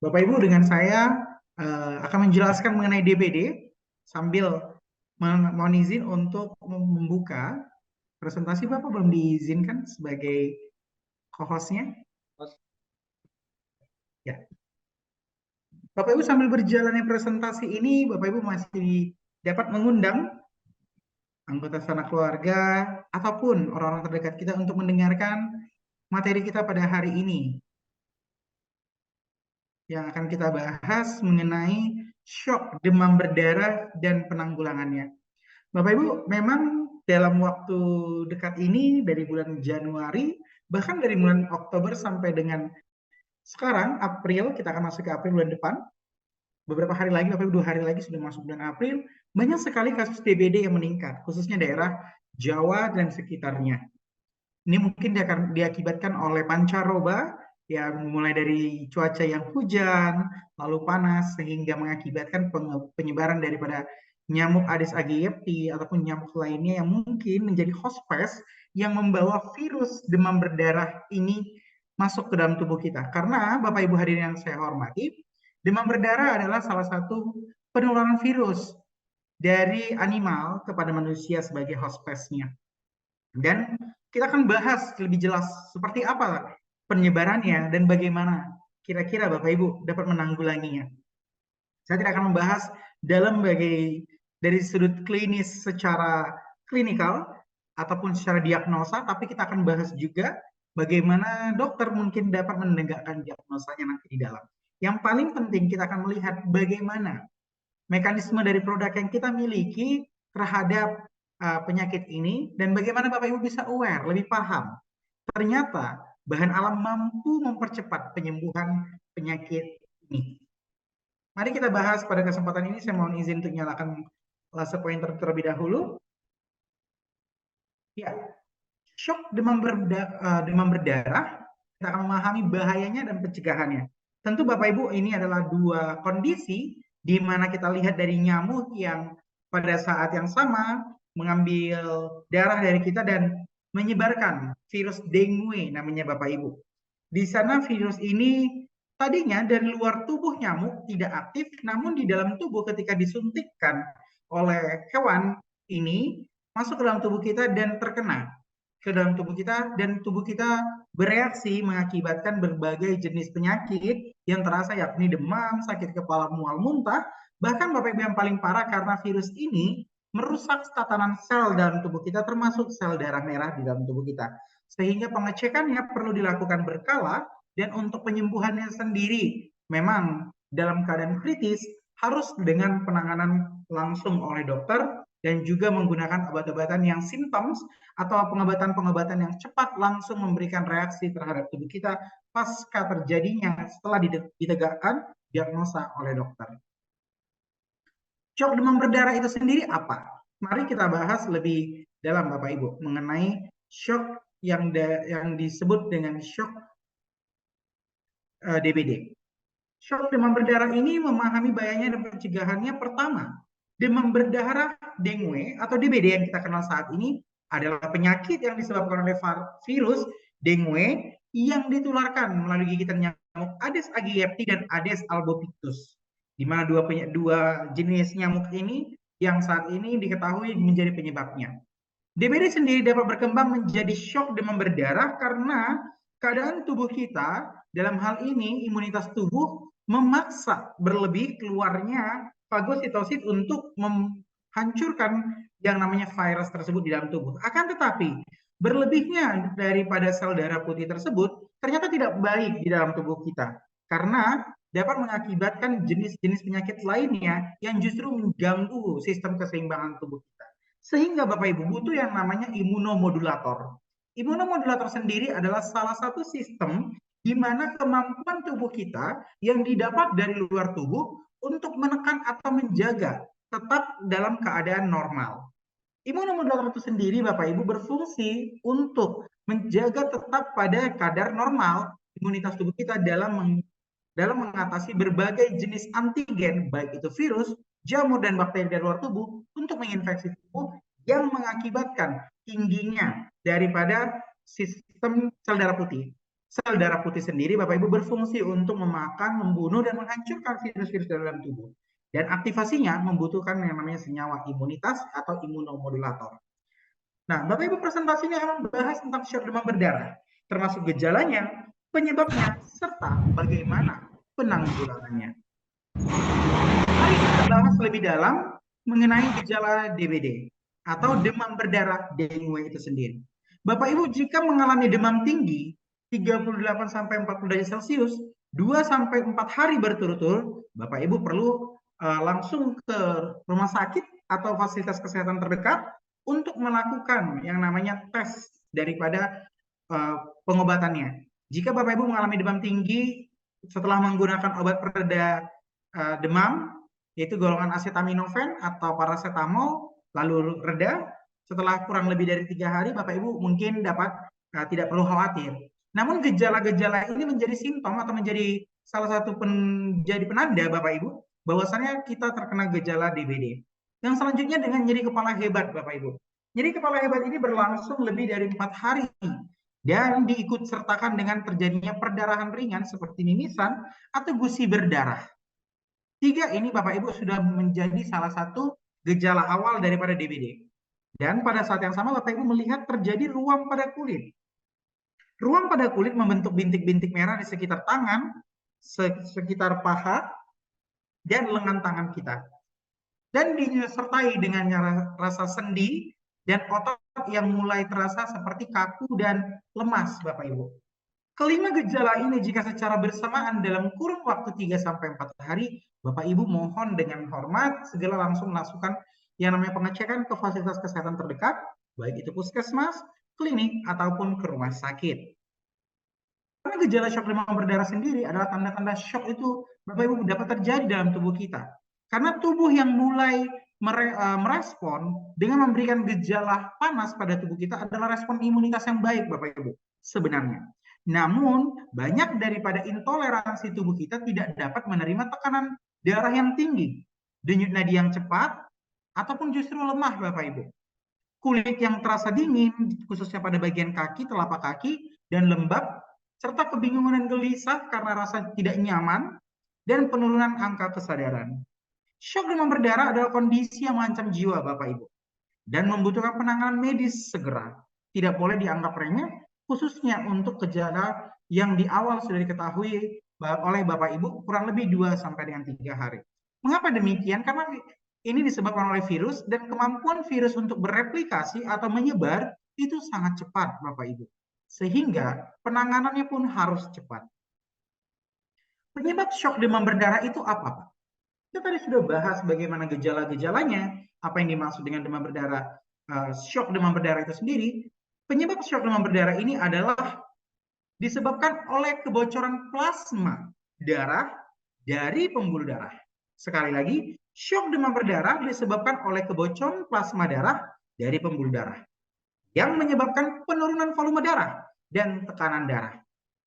Bapak Ibu, dengan saya akan menjelaskan mengenai DBD sambil mohon izin untuk membuka presentasi. Bapak belum diizinkan sebagai co-hostnya. Ya, Bapak Ibu, sambil berjalannya presentasi ini, Bapak Ibu masih dapat mengundang anggota sanak keluarga ataupun orang-orang terdekat kita untuk mendengarkan materi kita pada hari ini yang akan kita bahas mengenai shock demam berdarah dan penanggulangannya. Bapak Ibu, memang dalam waktu dekat ini dari bulan Januari, bahkan dari bulan Oktober sampai dengan sekarang, April, kita akan masuk ke April bulan depan. Beberapa hari lagi, Bapak Ibu, 2 hari lagi sudah masuk bulan April, banyak sekali kasus DBD yang meningkat, khususnya daerah Jawa dan sekitarnya. Ini mungkin diakibatkan oleh pancaroba yang mulai dari cuaca yang hujan, lalu panas, sehingga mengakibatkan penyebaran daripada nyamuk Aedes aegypti ataupun nyamuk lainnya yang mungkin menjadi hospes yang membawa virus demam berdarah ini masuk ke dalam tubuh kita. Karena Bapak Ibu hadirin yang saya hormati, demam berdarah adalah salah satu penularan virus dari animal kepada manusia sebagai hospesnya. Dan kita akan bahas lebih jelas seperti apa penyebarannya dan bagaimana kira-kira Bapak Ibu dapat menanggulanginya. Saya tidak akan membahas dalam dari sudut klinis secara klinikal ataupun secara diagnosa, tapi kita akan bahas juga bagaimana dokter mungkin dapat menegakkan diagnosanya nanti di dalam. Yang paling penting kita akan melihat bagaimana mekanisme dari produk yang kita miliki terhadap penyakit ini dan bagaimana Bapak Ibu bisa aware, lebih paham. Ternyata bahan alam mampu mempercepat penyembuhan penyakit ini. Mari kita bahas pada kesempatan ini. Saya mohon izin untuk nyalakan laser pointer terlebih dahulu. Ya, shock demam berdarah, kita akan memahami bahayanya dan pencegahannya. Tentu Bapak Ibu, ini adalah dua kondisi di mana kita lihat dari nyamuk yang pada saat yang sama mengambil darah dari kita dan menyebarkan virus dengue namanya Bapak Ibu. Di sana virus ini tadinya dari luar tubuh nyamuk tidak aktif, namun di dalam tubuh ketika disuntikkan oleh hewan ini masuk ke dalam tubuh kita dan terkena ke dalam tubuh kita dan tubuh kita bereaksi mengakibatkan berbagai jenis penyakit yang terasa yakni demam, sakit kepala, mual, muntah, bahkan Bapak Ibu yang paling parah karena virus ini merusak tatanan sel dalam tubuh kita termasuk sel darah merah di dalam tubuh kita. Sehingga pengecekannya perlu dilakukan berkala dan untuk penyembuhannya sendiri memang dalam keadaan kritis harus dengan penanganan langsung oleh dokter dan juga menggunakan obat-obatan yang simptoms atau pengobatan-pengobatan yang cepat langsung memberikan reaksi terhadap tubuh kita pasca terjadinya setelah ditegakkan diagnosa oleh dokter. Shock demam berdarah itu sendiri apa? Mari kita bahas lebih dalam Bapak Ibu mengenai shock yang disebut dengan shock DBD. Shock demam berdarah ini memahami bahayanya dan pencegahannya. Pertama, demam berdarah dengue atau DBD yang kita kenal saat ini adalah penyakit yang disebabkan oleh virus dengue yang ditularkan melalui gigitan nyamuk Aedes aegypti dan Aedes albopictus. Di mana dua jenis nyamuk ini yang saat ini diketahui menjadi penyebabnya. DBD sendiri dapat berkembang menjadi shock demam berdarah karena keadaan tubuh kita, dalam hal ini imunitas tubuh, memaksa berlebih keluarnya fagositosit untuk menghancurkan yang namanya virus tersebut di dalam tubuh. Akan tetapi, berlebihnya daripada sel darah putih tersebut ternyata tidak baik di dalam tubuh kita. Karena dapat mengakibatkan jenis-jenis penyakit lainnya yang justru mengganggu sistem keseimbangan tubuh kita. Sehingga Bapak Ibu butuh yang namanya imunomodulator. Imunomodulator sendiri adalah salah satu sistem di mana kemampuan tubuh kita yang didapat dari luar tubuh untuk menekan atau menjaga tetap dalam keadaan normal. Imunomodulator itu sendiri Bapak Ibu berfungsi untuk menjaga tetap pada kadar normal imunitas tubuh kita dalam mengatasi berbagai jenis antigen, baik itu virus, jamur, dan bakteri dari luar tubuh untuk menginfeksi tubuh yang mengakibatkan tingginya daripada sistem sel darah putih. Sel darah putih sendiri, Bapak Ibu, berfungsi untuk memakan, membunuh, dan menghancurkan virus-virus dalam tubuh. Dan aktivasinya membutuhkan yang namanya senyawa imunitas atau imunomodulator. Nah, Bapak Ibu, presentasinya emang bahas tentang shock demam berdarah, termasuk gejalanya, penyebabnya, serta bagaimana penanggulangannya. Mari kita bahas lebih dalam mengenai gejala DBD atau demam berdarah dengue itu sendiri. Bapak Ibu, jika mengalami demam tinggi 38 sampai 40 derajat Celcius 2 sampai 4 hari berturut-turut, Bapak Ibu perlu langsung ke rumah sakit atau fasilitas kesehatan terdekat untuk melakukan yang namanya tes daripada pengobatannya. Jika Bapak Ibu mengalami demam tinggi setelah menggunakan obat pereda demam, yaitu golongan acetaminophen atau paracetamol, lalu reda, setelah kurang lebih dari 3 hari, Bapak Ibu mungkin dapat tidak perlu khawatir. Namun gejala-gejala ini menjadi simptom atau menjadi salah satu menjadi penanda, Bapak Ibu, bahwasannya kita terkena gejala DBD. Yang selanjutnya dengan nyeri kepala hebat, Bapak Ibu. Nyeri kepala hebat ini berlangsung lebih dari 4 hari dan diikut sertakan dengan terjadinya perdarahan ringan seperti mimisan atau gusi berdarah. 3 ini Bapak Ibu sudah menjadi salah satu gejala awal daripada DBD. Dan pada saat yang sama Bapak Ibu melihat terjadi ruam pada kulit. Ruam pada kulit membentuk bintik-bintik merah di sekitar tangan, sekitar paha, dan lengan tangan kita. Dan disertai dengan rasa sendi dan otot yang mulai terasa seperti kaku dan lemas, Bapak Ibu. Kelima gejala ini jika secara bersamaan dalam kurun waktu 3-4 hari, Bapak Ibu mohon dengan hormat segera langsung melakukan yang namanya pengecekan ke fasilitas kesehatan terdekat, baik itu puskesmas, klinik, ataupun ke rumah sakit. Karena gejala shock demam berdarah sendiri adalah tanda-tanda shock itu Bapak Ibu dapat terjadi dalam tubuh kita. Karena tubuh yang mulai merespon dengan memberikan gejala panas pada tubuh kita adalah respon imunitas yang baik, Bapak Ibu, sebenarnya. Namun, banyak daripada intoleransi tubuh kita tidak dapat menerima tekanan darah yang tinggi, denyut nadi yang cepat, ataupun justru lemah, Bapak Ibu. Kulit yang terasa dingin, khususnya pada bagian kaki, telapak kaki, dan lembab, serta kebingungan dan gelisah karena rasa tidak nyaman, dan penurunan angka kesadaran. Shock demam berdarah adalah kondisi yang mengancam jiwa, Bapak Ibu, dan membutuhkan penanganan medis segera. Tidak boleh dianggap remeh, khususnya untuk gejala yang di awal sudah diketahui oleh Bapak Ibu kurang lebih 2 sampai dengan 3 hari. Mengapa demikian? Karena ini disebabkan oleh virus dan kemampuan virus untuk bereplikasi atau menyebar itu sangat cepat, Bapak Ibu. Sehingga penanganannya pun harus cepat. Penyebab shock demam berdarah itu apa, Pak? Kita tadi sudah bahas bagaimana gejala-gejalanya, apa yang dimaksud dengan demam berdarah, shock demam berdarah itu sendiri. Penyebab shock demam berdarah ini adalah disebabkan oleh kebocoran plasma darah dari pembuluh darah. Sekali lagi, shock demam berdarah disebabkan oleh kebocoran plasma darah dari pembuluh darah yang menyebabkan penurunan volume darah dan tekanan darah.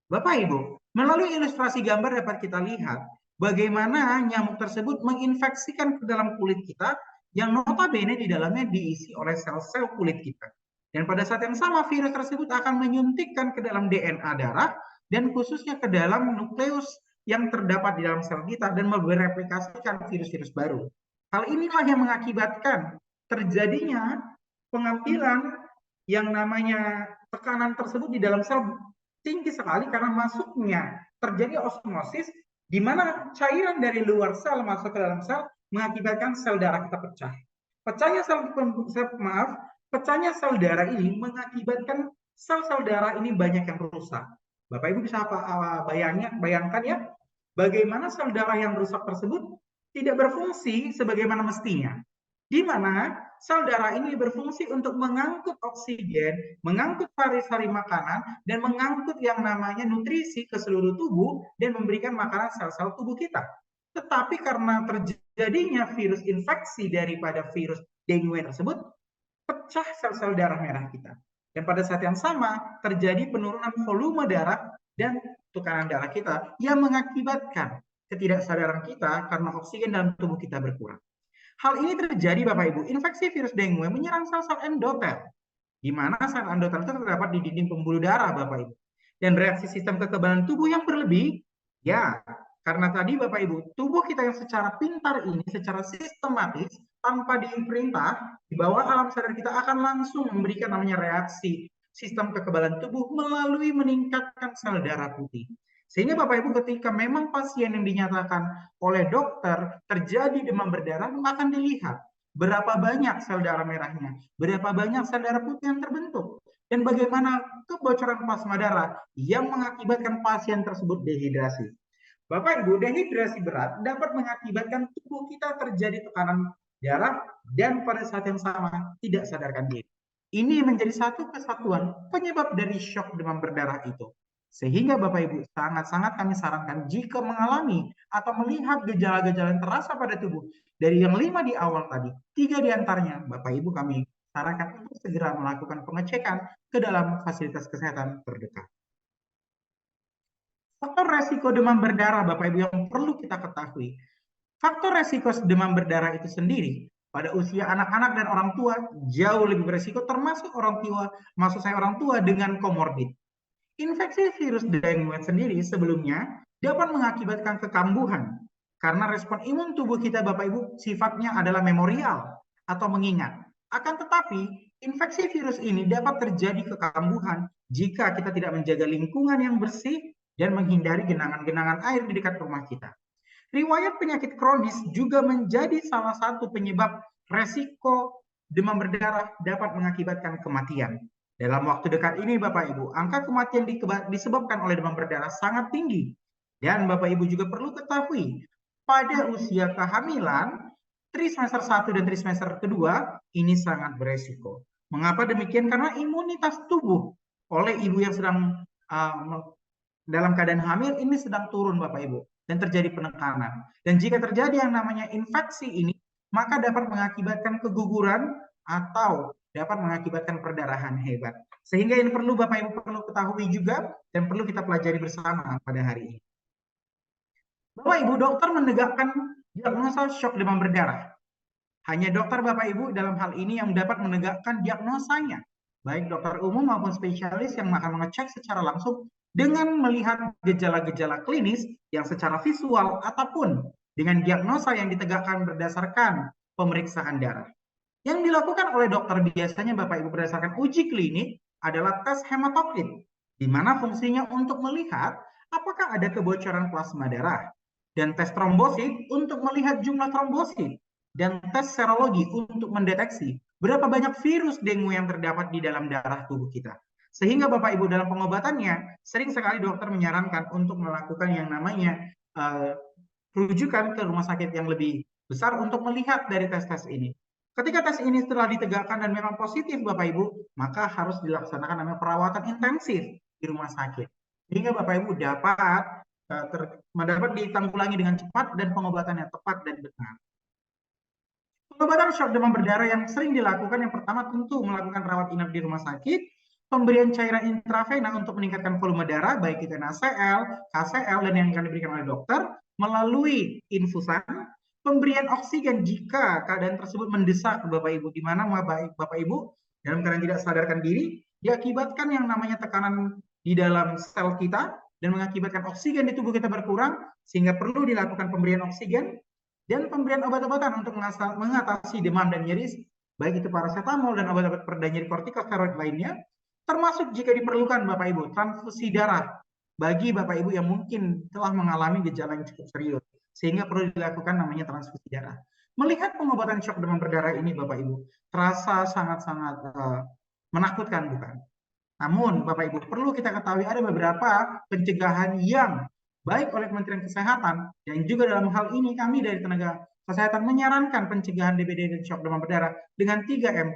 Bapak Ibu, melalui ilustrasi gambar dapat kita lihat bagaimana nyamuk tersebut menginfeksikan ke dalam kulit kita yang notabene di dalamnya diisi oleh sel-sel kulit kita. Dan pada saat yang sama virus tersebut akan menyuntikkan ke dalam DNA darah dan khususnya ke dalam nukleus yang terdapat di dalam sel kita dan mereplikasikan virus-virus baru. Hal inilah yang mengakibatkan terjadinya pengambilan yang namanya tekanan tersebut di dalam sel tinggi sekali karena masuknya terjadi osmosis di mana cairan dari luar sel masuk ke dalam sel mengakibatkan sel darah kita pecah. Pecahnya pecahnya sel darah ini mengakibatkan sel-sel darah ini banyak yang rusak. Bapak Ibu bisa bayangkan ya, bagaimana sel darah yang rusak tersebut tidak berfungsi sebagaimana mestinya. Di mana sel darah ini berfungsi untuk mengangkut oksigen, mengangkut sari-sari makanan, dan mengangkut yang namanya nutrisi ke seluruh tubuh dan memberikan makanan sel-sel tubuh kita. Tetapi karena terjadinya virus infeksi daripada virus dengue tersebut, pecah sel-sel darah merah kita. Dan pada saat yang sama terjadi penurunan volume darah dan tekanan darah kita yang mengakibatkan ketidaksadaran kita karena oksigen dalam tubuh kita berkurang. Hal ini terjadi Bapak Ibu, infeksi virus dengue menyerang sel-sel endotel, di mana sel endotel itu terdapat di dinding pembuluh darah Bapak Ibu. Dan reaksi sistem kekebalan tubuh yang berlebih, ya, karena tadi Bapak Ibu, tubuh kita yang secara pintar ini, secara sistematis, tanpa diperintah, di bawah alam sadar kita akan langsung memberikan namanya reaksi sistem kekebalan tubuh melalui meningkatkan sel darah putih. Sehingga Bapak Ibu ketika memang pasien yang dinyatakan oleh dokter terjadi demam berdarah, maka akan dilihat berapa banyak sel darah merahnya, berapa banyak sel darah putih yang terbentuk, dan bagaimana kebocoran plasma darah yang mengakibatkan pasien tersebut dehidrasi. Bapak Ibu, dehidrasi berat dapat mengakibatkan tubuh kita terjadi tekanan darah dan pada saat yang sama tidak sadarkan diri. Ini menjadi satu kesatuan penyebab dari shock demam berdarah itu. Sehingga Bapak Ibu sangat-sangat kami sarankan jika mengalami atau melihat gejala-gejala yang terasa pada tubuh dari yang 5 di awal tadi, 3 di antaranya Bapak Ibu kami sarankan untuk segera melakukan pengecekan ke dalam fasilitas kesehatan terdekat. Faktor resiko demam berdarah Bapak Ibu yang perlu kita ketahui. Faktor resiko demam berdarah itu sendiri pada usia anak-anak dan orang tua jauh lebih beresiko, termasuk orang tua, maksud saya orang tua dengan komorbid. Infeksi virus dengue sendiri sebelumnya dapat mengakibatkan kekambuhan karena respon imun tubuh kita Bapak Ibu sifatnya adalah memorial atau mengingat. Akan tetapi, infeksi virus ini dapat terjadi kekambuhan jika kita tidak menjaga lingkungan yang bersih dan menghindari genangan-genangan air di dekat rumah kita. Riwayat penyakit kronis juga menjadi salah satu penyebab resiko demam berdarah dapat mengakibatkan kematian. Dalam waktu dekat ini Bapak Ibu, angka kematian disebabkan oleh demam berdarah sangat tinggi. Dan Bapak Ibu juga perlu ketahui, pada usia kehamilan, trimester 1 dan trimester kedua ini sangat beresiko. Mengapa demikian? Karena imunitas tubuh oleh ibu yang sedang dalam keadaan hamil ini sedang turun Bapak Ibu dan terjadi penekanan. Dan jika terjadi yang namanya infeksi ini, maka dapat mengakibatkan keguguran atau dapat mengakibatkan perdarahan hebat. Sehingga ini perlu Bapak Ibu perlu ketahui juga dan perlu kita pelajari bersama pada hari ini. Bapak Ibu, dokter menegakkan diagnosa shock demam berdarah. Hanya dokter Bapak Ibu dalam hal ini yang dapat menegakkan diagnosanya. Baik dokter umum maupun spesialis yang akan mengecek secara langsung dengan melihat gejala-gejala klinis yang secara visual ataupun dengan diagnosa yang ditegakkan berdasarkan pemeriksaan darah. Yang dilakukan oleh dokter biasanya Bapak Ibu berdasarkan uji klinik adalah tes hematokrit, di mana fungsinya untuk melihat apakah ada kebocoran plasma darah, dan tes trombosit untuk melihat jumlah trombosit, dan tes serologi untuk mendeteksi berapa banyak virus dengue yang terdapat di dalam darah tubuh kita. Sehingga Bapak Ibu dalam pengobatannya, sering sekali dokter menyarankan untuk melakukan yang namanya rujukan ke rumah sakit yang lebih besar untuk melihat dari tes-tes ini. Ketika tes ini setelah ditegakkan dan memang positif Bapak Ibu, maka harus dilaksanakan namanya perawatan intensif di rumah sakit. Sehingga Bapak Ibu dapat ditanggulangi dengan cepat dan pengobatannya tepat dan benar. Pengobatan shock demam berdarah yang sering dilakukan yang pertama tentu melakukan rawat inap di rumah sakit, pemberian cairan intravena untuk meningkatkan volume darah baik itu NaCl, KCl dan yang akan diberikan oleh dokter melalui infusan, pemberian oksigen jika keadaan tersebut mendesak Bapak Ibu di mana Bapak Ibu dalam keadaan tidak sadarkan diri diakibatkan yang namanya tekanan di dalam sel kita dan mengakibatkan oksigen di tubuh kita berkurang sehingga perlu dilakukan pemberian oksigen dan pemberian obat-obatan untuk mengatasi demam dan nyeri baik itu paracetamol dan obat-obat pereda nyeri kortikosteroid lainnya, termasuk jika diperlukan Bapak Ibu transfusi darah bagi Bapak Ibu yang mungkin telah mengalami gejala yang cukup serius sehingga perlu dilakukan namanya transfusi darah. Melihat pengobatan shock demam berdarah ini Bapak Ibu terasa sangat-sangat menakutkan bukan? Namun Bapak Ibu perlu kita ketahui ada beberapa pencegahan yang baik oleh Kementerian Kesehatan dan juga dalam hal ini kami dari tenaga kesehatan menyarankan pencegahan DBD dan shock demam berdarah dengan 3M+.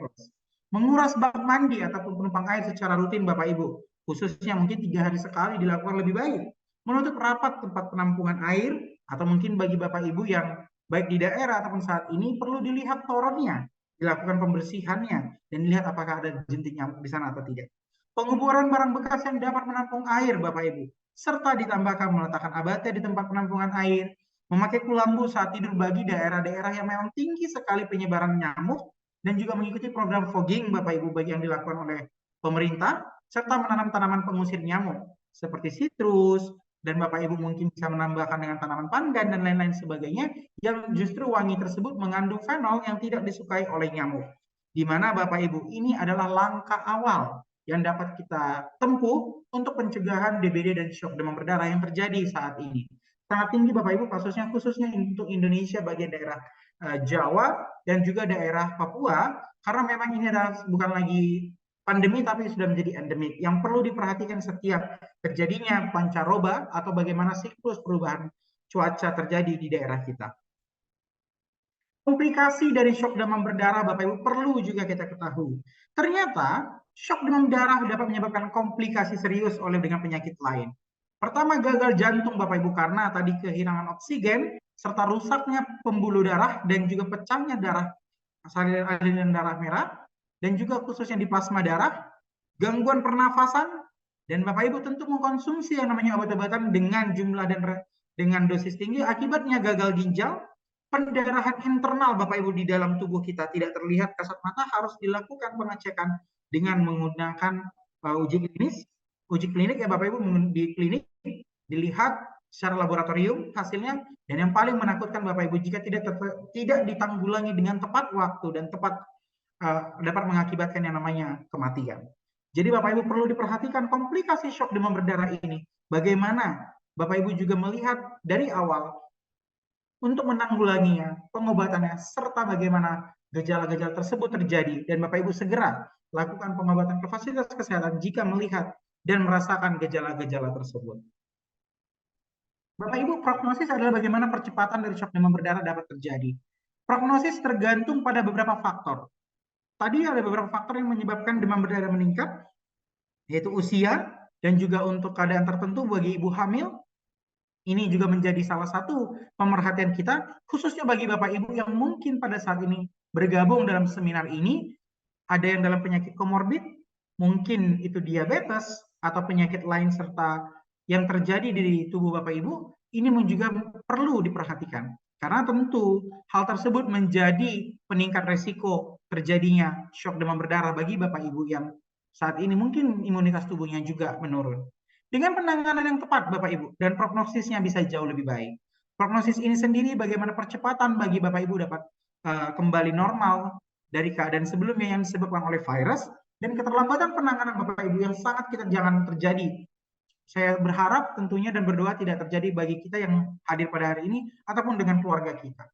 Menguras bak mandi ataupun penumpang air secara rutin Bapak Ibu, khususnya mungkin 3 hari sekali dilakukan lebih baik. Menutup rapat tempat penampungan air atau mungkin bagi Bapak Ibu yang baik di daerah ataupun saat ini perlu dilihat torennya, dilakukan pembersihannya dan dilihat apakah ada jentik nyamuk di sana atau tidak. Penguburan barang bekas yang dapat menampung air Bapak Ibu, serta ditambahkan meletakkan abate di tempat penampungan air, memakai kulambu saat tidur bagi daerah-daerah yang memang tinggi sekali penyebaran nyamuk, dan juga mengikuti program fogging Bapak Ibu bagi yang dilakukan oleh pemerintah, serta menanam tanaman pengusir nyamuk. seperti citrus, dan Bapak Ibu mungkin bisa menambahkan dengan tanaman pandan dan lain-lain sebagainya, yang justru wangi tersebut mengandung fenol yang tidak disukai oleh nyamuk. Di mana Bapak Ibu, ini adalah langkah awal yang dapat kita tempuh untuk pencegahan DBD dan shock demam berdarah yang terjadi saat ini. Sangat tinggi Bapak Ibu kasusnya, khususnya untuk Indonesia bagian daerah Jawa dan juga daerah Papua, karena memang ini adalah bukan lagi pandemi tapi sudah menjadi endemik yang perlu diperhatikan setiap terjadinya pancaroba atau bagaimana siklus perubahan cuaca terjadi di daerah kita. Komplikasi dari shock demam berdarah Bapak Ibu perlu juga kita ketahui. Ternyata shock demam berdarah dapat menyebabkan komplikasi serius oleh dengan penyakit lain. Pertama, gagal jantung Bapak Ibu karena tadi kehilangan oksigen serta rusaknya pembuluh darah dan juga pecahnya darah aliran darah merah dan juga khususnya di plasma darah, gangguan pernafasan, dan Bapak Ibu tentu mengkonsumsi yang namanya obat-obatan dengan jumlah dan dengan dosis tinggi, akibatnya gagal ginjal, pendarahan internal Bapak Ibu di dalam tubuh kita tidak terlihat kasat mata, harus dilakukan pengecekan dengan menggunakan uji klinik ya Bapak Ibu, di klinik dilihat secara laboratorium hasilnya, dan yang paling menakutkan Bapak Ibu jika tidak ditanggulangi dengan tepat waktu dan tepat dapat mengakibatkan yang namanya kematian. Jadi Bapak Ibu perlu diperhatikan komplikasi shock demam berdarah ini. Bagaimana Bapak Ibu juga melihat dari awal untuk menanggulanginya, pengobatannya, serta bagaimana gejala-gejala tersebut terjadi, dan Bapak Ibu segera lakukan pengobatan ke fasilitas kesehatan jika melihat dan merasakan gejala-gejala tersebut. Bapak Ibu, prognosis adalah bagaimana percepatan dari shock demam berdarah dapat terjadi. Prognosis tergantung pada beberapa faktor. Tadi ada beberapa faktor yang menyebabkan demam berdarah meningkat, yaitu usia dan juga untuk keadaan tertentu bagi ibu hamil. Ini juga menjadi salah satu pemerhatian kita, khususnya bagi Bapak Ibu yang mungkin pada saat ini bergabung dalam seminar ini, ada yang dalam penyakit komorbid, mungkin itu diabetes atau penyakit lain serta yang terjadi di tubuh Bapak Ibu, ini juga perlu diperhatikan. Karena tentu hal tersebut menjadi peningkat resiko terjadinya shock demam berdarah bagi Bapak Ibu yang saat ini mungkin imunitas tubuhnya juga menurun. Dengan penanganan yang tepat Bapak Ibu, dan prognosisnya bisa jauh lebih baik. Prognosis ini sendiri bagaimana percepatan bagi Bapak Ibu dapat kembali normal dari keadaan sebelumnya yang disebabkan oleh virus, dan keterlambatan penanganan Bapak Ibu yang sangat kita jangan terjadi. Saya berharap tentunya dan berdoa tidak terjadi bagi kita yang hadir pada hari ini ataupun dengan keluarga kita.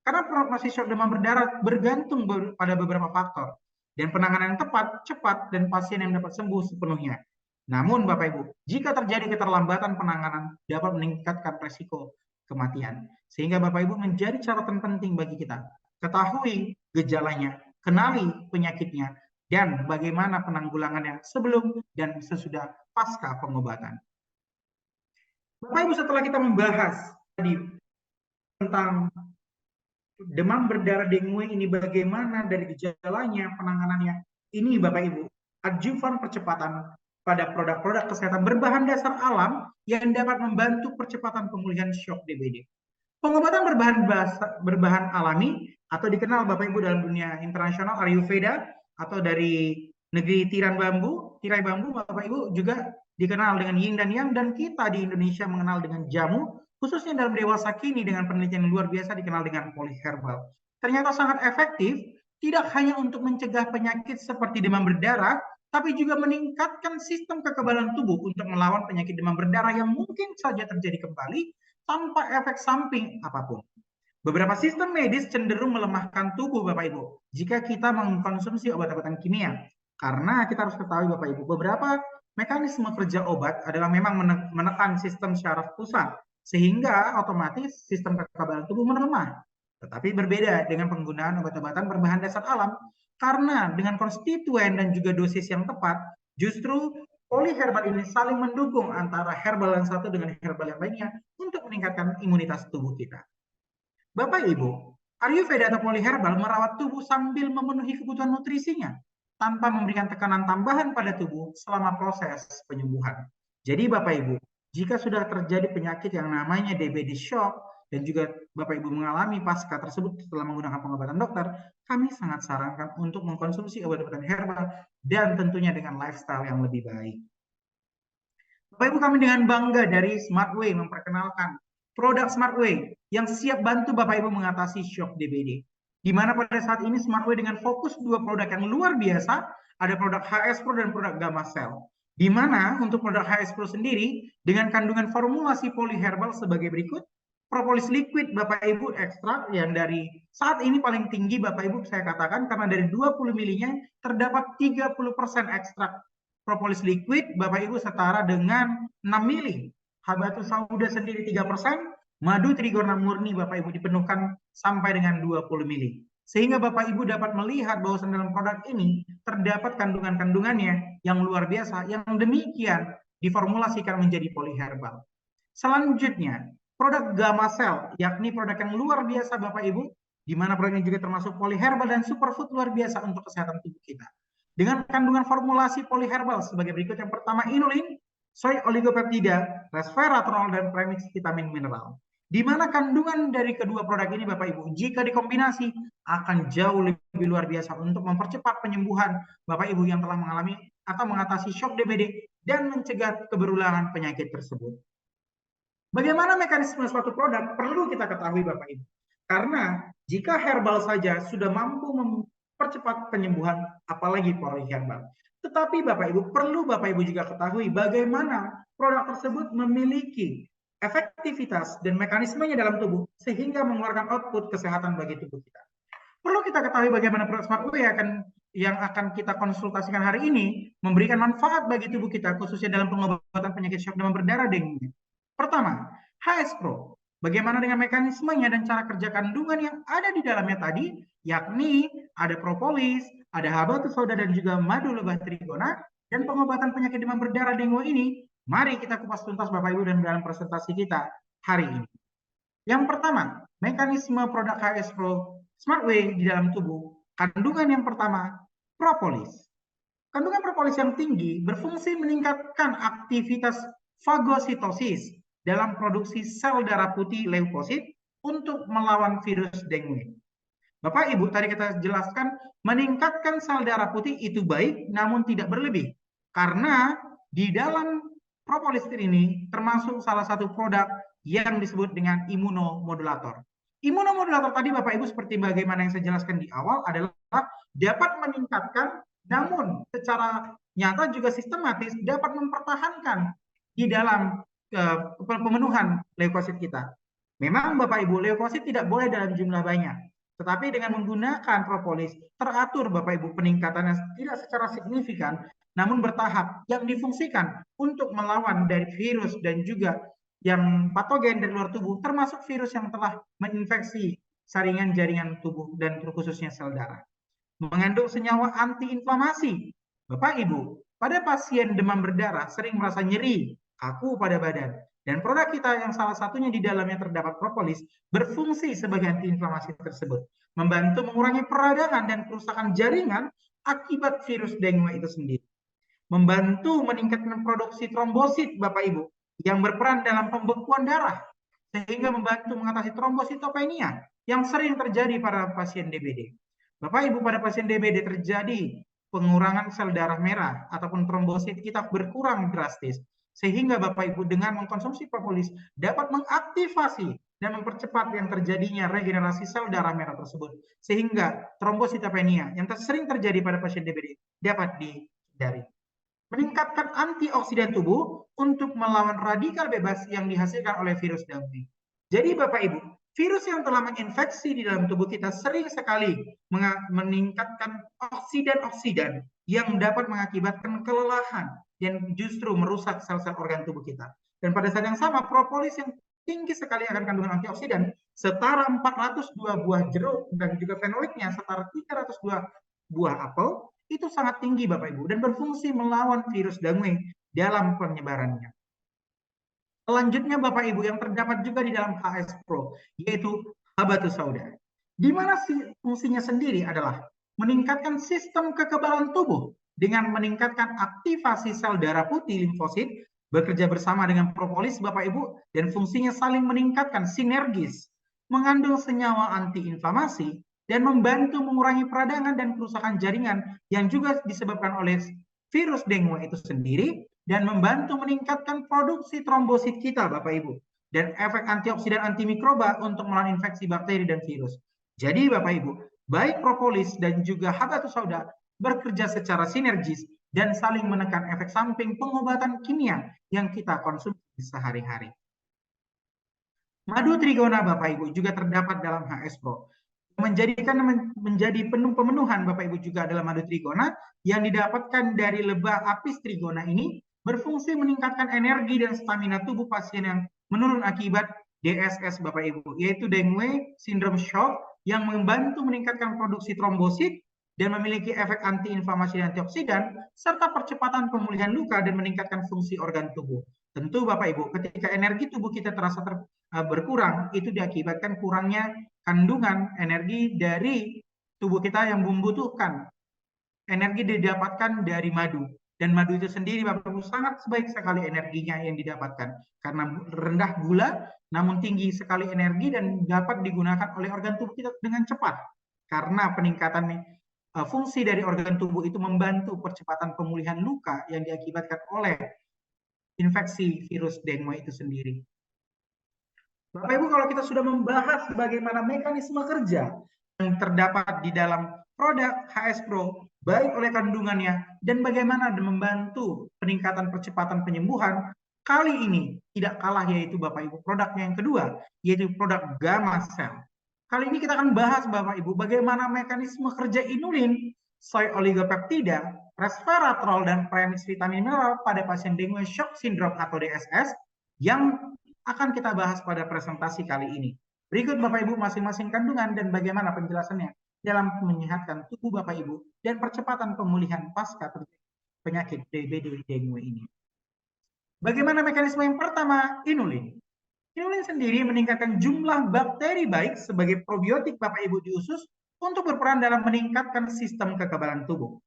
Karena prognosis shock demam berdarah bergantung pada beberapa faktor, dan penanganan yang tepat, cepat, dan pasien yang dapat sembuh sepenuhnya. Namun Bapak Ibu, jika terjadi keterlambatan penanganan dapat meningkatkan resiko kematian. Sehingga Bapak Ibu menjadi catatan penting bagi kita. Ketahui gejalanya, kenali penyakitnya, dan bagaimana penanggulangannya sebelum dan sesudah pasca pengobatan. Bapak Ibu, setelah kita membahas tadi tentang demam berdarah dengue ini bagaimana dari gejalanya, penanganannya, ini Bapak Ibu, adjuvan percepatan pada produk-produk kesehatan berbahan dasar alam yang dapat membantu percepatan pemulihan shock DBD. Pengobatan berbahan alami atau dikenal Bapak Ibu dalam dunia internasional Ayurveda atau dari negeri tirai bambu Bapak Ibu juga dikenal dengan yin dan yang, dan kita di Indonesia mengenal dengan jamu, khususnya dalam dewasa kini dengan penelitian luar biasa dikenal dengan polyherbal. Ternyata sangat efektif, tidak hanya untuk mencegah penyakit seperti demam berdarah, tapi juga meningkatkan sistem kekebalan tubuh untuk melawan penyakit demam berdarah yang mungkin saja terjadi kembali tanpa efek samping apapun. Beberapa sistem medis cenderung melemahkan tubuh Bapak Ibu jika kita mengkonsumsi obat-obatan kimia. Karena kita harus ketahui Bapak Ibu, beberapa mekanisme kerja obat adalah memang menekan sistem syaraf pusat, sehingga otomatis sistem kekebalan tubuh melemah. Tetapi berbeda dengan penggunaan obat-obatan berbahan dasar alam, karena dengan konstituen dan juga dosis yang tepat, justru polyherbal ini saling mendukung antara herbal yang satu dengan herbal yang lainnya untuk meningkatkan imunitas tubuh kita. Bapak Ibu, Ayurveda atau polyherbal merawat tubuh sambil memenuhi kebutuhan nutrisinya tanpa memberikan tekanan tambahan pada tubuh selama proses penyembuhan. Jadi Bapak Ibu, jika sudah terjadi penyakit yang namanya DBD shock dan juga Bapak Ibu mengalami pasca tersebut setelah menggunakan pengobatan dokter, kami sangat sarankan untuk mengkonsumsi obat-obatan herbal dan tentunya dengan lifestyle yang lebih baik. Bapak Ibu, kami dengan bangga dari Smartway memperkenalkan produk Smartway yang siap bantu Bapak Ibu mengatasi shock DBD. Di mana pada saat ini Smartway dengan fokus dua produk yang luar biasa, ada produk HS Pro dan produk Gamma Cell. Di mana untuk produk HS Pro sendiri dengan kandungan formulasi polyherbal sebagai berikut. Propolis liquid Bapak Ibu ekstrak yang dari saat ini paling tinggi Bapak Ibu saya katakan, karena dari 20 milinya terdapat 30% ekstrak propolis liquid Bapak Ibu setara dengan 6 mili. Habatus sauda sendiri 3%, madu trigona murni Bapak Ibu dipenuhkan sampai dengan 20 mili. Sehingga Bapak Ibu dapat melihat bahwa dalam produk ini terdapat kandungan-kandungannya yang luar biasa, yang demikian diformulasikan menjadi polyherbal. Selanjutnya, produk Gamma Cell, yakni produk yang luar biasa Bapak Ibu, di mana produk ini juga termasuk polyherbal dan superfood luar biasa untuk kesehatan tubuh kita. Dengan kandungan formulasi polyherbal sebagai berikut. Yang pertama, inulin, soy oligopeptida, resveratrol, dan premix vitamin mineral. Di mana kandungan dari kedua produk ini Bapak Ibu, jika dikombinasi akan jauh lebih luar biasa untuk mempercepat penyembuhan Bapak Ibu yang telah mengalami atau mengatasi shock DBD dan mencegah keberulangan penyakit tersebut. Bagaimana mekanisme suatu produk perlu kita ketahui Bapak Ibu. Karena jika herbal saja sudah mampu mempercepat penyembuhan, apalagi polyherbal. Tetapi Bapak Ibu, perlu Bapak Ibu juga ketahui bagaimana produk tersebut memiliki efektivitas dan mekanismenya dalam tubuh sehingga mengeluarkan output kesehatan bagi tubuh kita. Perlu kita ketahui bagaimana produk Smartway yang akan kita konsultasikan hari ini memberikan manfaat bagi tubuh kita, khususnya dalam pengobatan penyakit shock demam berdarah dengue. Pertama, HS Pro. Bagaimana dengan mekanismenya dan cara kerja kandungan yang ada di dalamnya tadi, yakni ada propolis, ada habatus sauda dan juga madu lebah trigona, dan pengobatan penyakit demam berdarah dengue ini, mari kita kupas tuntas Bapak Ibu dan dalam presentasi kita hari ini. Yang pertama, mekanisme produk HS Pro Smartway di dalam tubuh. Kandungan yang pertama, propolis. Kandungan propolis yang tinggi berfungsi meningkatkan aktivitas fagositosis dalam produksi sel darah putih leukosit untuk melawan virus dengue. Bapak Ibu, tadi kita jelaskan meningkatkan sel darah putih itu baik namun tidak berlebih. Karena di dalam propolis ini termasuk salah satu produk yang disebut dengan imunomodulator. Imunomodulator tadi Bapak Ibu seperti bagaimana yang saya jelaskan di awal adalah dapat meningkatkan, namun secara nyata juga sistematis dapat mempertahankan di dalam pemenuhan leukosit kita. Memang Bapak Ibu, leukosit tidak boleh dalam jumlah banyak. Tetapi dengan menggunakan propolis, teratur Bapak Ibu peningkatannya tidak secara signifikan, namun bertahap yang difungsikan untuk melawan dari virus dan juga yang patogen dari luar tubuh, termasuk virus yang telah menginfeksi saringan jaringan tubuh dan khususnya sel darah. Mengandung senyawa antiinflamasi. Bapak Ibu, pada pasien demam berdarah sering merasa nyeri, kaku pada badan. Dan produk kita yang salah satunya di dalamnya terdapat propolis berfungsi sebagai antiinflamasi tersebut. Membantu mengurangi peradangan dan kerusakan jaringan akibat virus dengue itu sendiri. Membantu meningkatkan produksi trombosit Bapak Ibu yang berperan dalam pembekuan darah. Sehingga membantu mengatasi trombositopenia yang sering terjadi pada pasien DBD. Bapak Ibu, pada pasien DBD terjadi pengurangan sel darah merah ataupun trombosit kita berkurang drastis. Sehingga Bapak Ibu dengan mengkonsumsi propolis dapat mengaktifasi dan mempercepat yang terjadinya regenerasi sel darah merah tersebut. Sehingga trombositopenia yang sering terjadi pada pasien DBD dapat dihindari. Meningkatkan antioksidan tubuh untuk melawan radikal bebas yang dihasilkan oleh virus dengue. Jadi Bapak Ibu, virus yang telah menginfeksi di dalam tubuh kita sering sekali meningkatkan oksidan-oksidan yang dapat mengakibatkan kelelahan dan justru merusak sel-sel organ tubuh kita. Dan pada saat yang sama, propolis yang tinggi sekali akan kandungan antioksidan setara 402 buah jeruk dan juga fenoliknya setara 302 buah apel itu sangat tinggi Bapak Ibu dan berfungsi melawan virus dengue dalam penyebarannya. Selanjutnya Bapak Ibu yang terdapat juga di dalam HS Pro yaitu habatus sauda. Di mana fungsinya sendiri adalah meningkatkan sistem kekebalan tubuh dengan meningkatkan aktivasi sel darah putih limfosit bekerja bersama dengan propolis Bapak Ibu dan fungsinya saling meningkatkan sinergis, mengandung senyawa antiinflamasi dan membantu mengurangi peradangan dan kerusakan jaringan yang juga disebabkan oleh virus dengue itu sendiri dan membantu meningkatkan produksi trombosit kita, Bapak Ibu, dan efek antioksidan antimikroba untuk melawan infeksi bakteri dan virus. Jadi Bapak Ibu, baik propolis dan juga habatus sauda bekerja secara sinergis dan saling menekan efek samping pengobatan kimia yang kita konsumsi sehari-hari. Madu trigona Bapak Ibu juga terdapat dalam HS Pro. Menjadi pemenuhan Bapak Ibu juga adalah madu trigona yang didapatkan dari lebah apis trigona ini berfungsi meningkatkan energi dan stamina tubuh pasien yang menurun akibat DSS Bapak Ibu, yaitu dengue syndrome shock yang membantu meningkatkan produksi trombosit dan memiliki efek antiinflamasi dan antioksidan serta percepatan pemulihan luka dan meningkatkan fungsi organ tubuh. Tentu Bapak Ibu, ketika energi tubuh kita terasa berkurang, itu diakibatkan kurangnya kandungan energi dari tubuh kita yang membutuhkan energi didapatkan dari madu. Dan madu itu sendiri Bapak Ibu sangat baik sekali energinya yang didapatkan karena rendah gula namun tinggi sekali energi dan dapat digunakan oleh organ tubuh kita dengan cepat karena peningkatan fungsi dari organ tubuh itu membantu percepatan pemulihan luka yang diakibatkan oleh infeksi virus dengue itu sendiri. Bapak Ibu, kalau kita sudah membahas bagaimana mekanisme kerja yang terdapat di dalam produk HS Pro, baik oleh kandungannya dan bagaimana membantu peningkatan percepatan penyembuhan, kali ini tidak kalah yaitu Bapak Ibu produknya yang kedua, yaitu produk Gamma Cell. Kali ini kita akan bahas Bapak Ibu bagaimana mekanisme kerja inulin, soy oligopeptida, resveratrol, dan premix vitamin mineral pada pasien dengue shock syndrome atau DSS yang akan kita bahas pada presentasi kali ini. Berikut Bapak Ibu masing-masing kandungan dan bagaimana penjelasannya dalam menyehatkan tubuh Bapak Ibu dan percepatan pemulihan pasca penyakit DBD dengue ini. Bagaimana mekanisme yang pertama? Inulin. Inulin sendiri meningkatkan jumlah bakteri baik sebagai probiotik Bapak Ibu di usus untuk berperan dalam meningkatkan sistem kekebalan tubuh.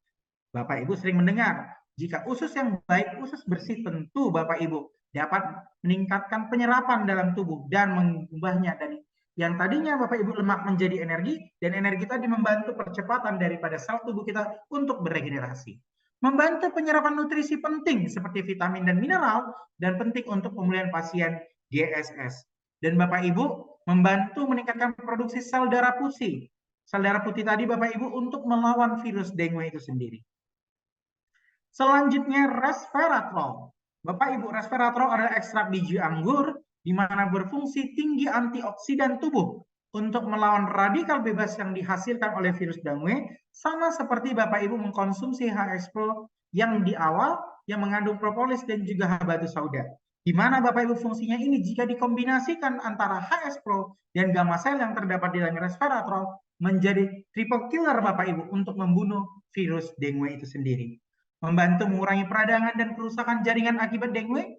Bapak Ibu sering mendengar, jika usus yang baik, usus bersih, tentu Bapak Ibu dapat meningkatkan penyerapan dalam tubuh dan mengubahnya dari yang tadinya Bapak Ibu lemak menjadi energi, dan energi tadi membantu percepatan daripada sel tubuh kita untuk beregenerasi. Membantu penyerapan nutrisi penting seperti vitamin dan mineral dan penting untuk pemulihan pasien DSS. Dan Bapak Ibu membantu meningkatkan produksi sel darah putih. Sel darah putih tadi Bapak Ibu untuk melawan virus dengue itu sendiri. Selanjutnya resveratrol. Bapak Ibu, resveratrol adalah ekstrak biji anggur di mana berfungsi tinggi antioksidan tubuh untuk melawan radikal bebas yang dihasilkan oleh virus dengue, sama seperti Bapak Ibu mengkonsumsi HS Pro yang di awal yang mengandung propolis dan juga habatus sauda. Di mana Bapak Ibu fungsinya ini jika dikombinasikan antara HS Pro dan Gamma Cell yang terdapat di dalam resveratrol menjadi triple killer Bapak Ibu untuk membunuh virus dengue itu sendiri. Membantu mengurangi peradangan dan kerusakan jaringan akibat dengue,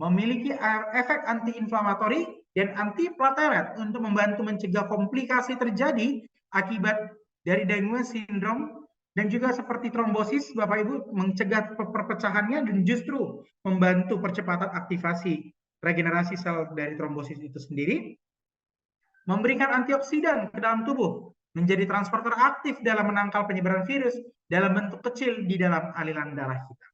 memiliki efek antiinflamatori dan antiplatelet untuk membantu mencegah komplikasi terjadi akibat dari dengue syndrome, dan juga seperti trombosis Bapak Ibu mencegah perpecahannya dan justru membantu percepatan aktivasi regenerasi sel dari trombosis itu sendiri. Memberikan antioksidan ke dalam tubuh, menjadi transporter aktif dalam menangkal penyebaran virus dalam bentuk kecil di dalam aliran darah kita.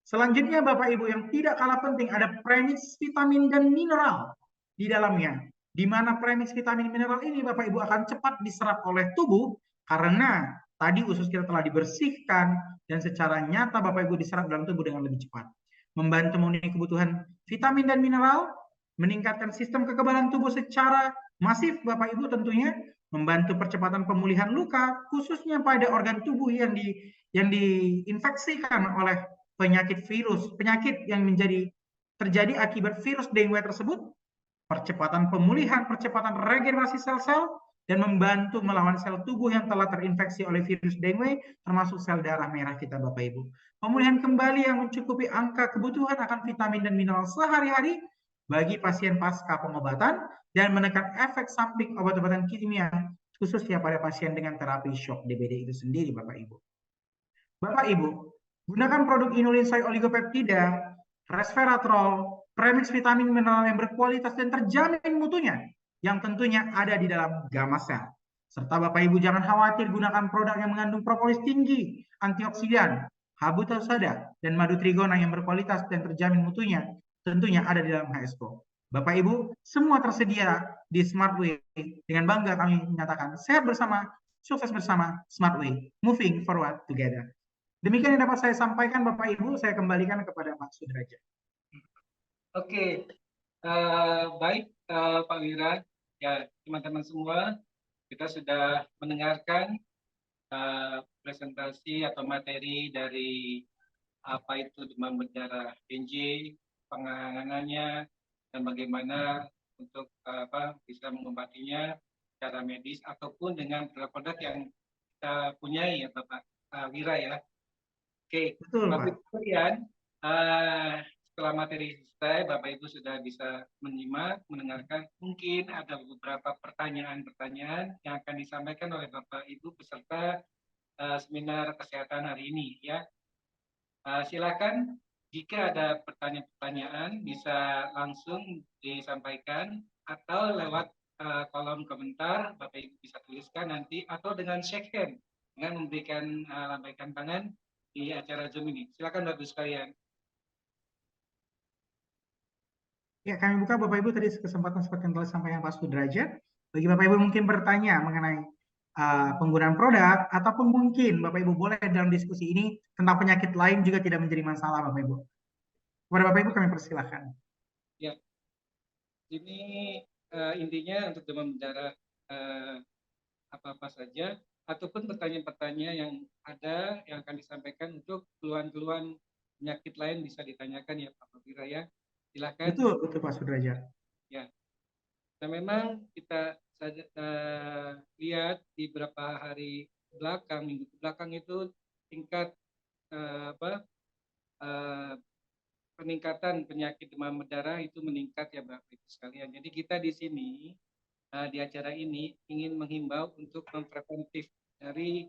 Selanjutnya Bapak Ibu yang tidak kalah penting ada premix vitamin dan mineral di dalamnya. Di mana premix vitamin mineral ini Bapak Ibu akan cepat diserap oleh tubuh karena tadi usus kita telah dibersihkan dan secara nyata Bapak Ibu diserap dalam tubuh dengan lebih cepat. Membantu memenuhi kebutuhan vitamin dan mineral, meningkatkan sistem kekebalan tubuh secara masif Bapak Ibu tentunya, membantu percepatan pemulihan luka khususnya pada organ tubuh yang diinfeksikan oleh penyakit yang terjadi akibat virus dengue tersebut, percepatan pemulihan, percepatan regenerasi sel-sel, dan membantu melawan sel tubuh yang telah terinfeksi oleh virus dengue, termasuk sel darah merah kita Bapak Ibu. Pemulihan kembali yang mencukupi angka kebutuhan akan vitamin dan mineral sehari-hari bagi pasien pasca pengobatan dan menekan efek samping obat-obatan kimia khususnya pada pasien dengan terapi shock DBD itu sendiri Bapak Ibu. Bapak Ibu, gunakan produk inulin soy oligopeptida, resveratrol, premix vitamin mineral yang berkualitas dan terjamin mutunya yang tentunya ada di dalam Gamma Cell. Serta Bapak Ibu jangan khawatir gunakan produk yang mengandung propolis tinggi, antioksidan, habu tausada, dan madu trigona yang berkualitas dan terjamin mutunya tentunya ada di dalam HSCO. Bapak Ibu, semua tersedia di Smartway. Dengan bangga kami menyatakan sehat bersama, sukses bersama, Smartway, moving forward together. Demikian yang dapat saya sampaikan Bapak Ibu, saya kembalikan kepada Pak Sudrajat. Oke, baik Pak Wira, ya teman-teman semua, kita sudah mendengarkan presentasi atau materi dari apa itu demam berdarah DNJ, penanganannya, dan bagaimana untuk bisa mengobatinya secara medis ataupun dengan produk-produk yang kita punyai ya Bapak Wira ya. Oke, Betul Bapak Pak. Ibu sekalian, setelah materi selesai, Bapak Ibu sudah bisa menyimak, mendengarkan. Mungkin ada beberapa pertanyaan-pertanyaan yang akan disampaikan oleh Bapak Ibu peserta seminar kesehatan hari ini ya. Silakan jika ada pertanyaan-pertanyaan bisa langsung disampaikan atau lewat kolom komentar Bapak Ibu bisa tuliskan nanti atau dengan shake hand dengan memberikan lambaikan tangan di acara Zoom ini. Silakan Bapak Ibu sekalian. Ya, kami buka Bapak Ibu tadi kesempatan seperti yang telah disampaikan Pak Sudrajat. Bagi Bapak Ibu mungkin bertanya mengenai penggunaan produk, ataupun mungkin Bapak Ibu boleh dalam diskusi ini tentang penyakit lain juga tidak menjadi masalah Bapak Ibu. Kepada Bapak Ibu kami persilahkan. Ya, ini intinya untuk demam berdarah apa-apa saja, ataupun pertanyaan-pertanyaan yang ada yang akan disampaikan untuk keluhan-keluhan penyakit lain bisa ditanyakan ya Pak Wira ya. Silakan. Betul Pak Sudrajat. Ya. Nah, memang kita saja lihat di beberapa hari belakang, minggu belakang itu tingkat peningkatan penyakit demam berdarah itu meningkat ya Bapak Ibu sekalian. Jadi kita di sini di acara ini ingin menghimbau untuk mempreventif dari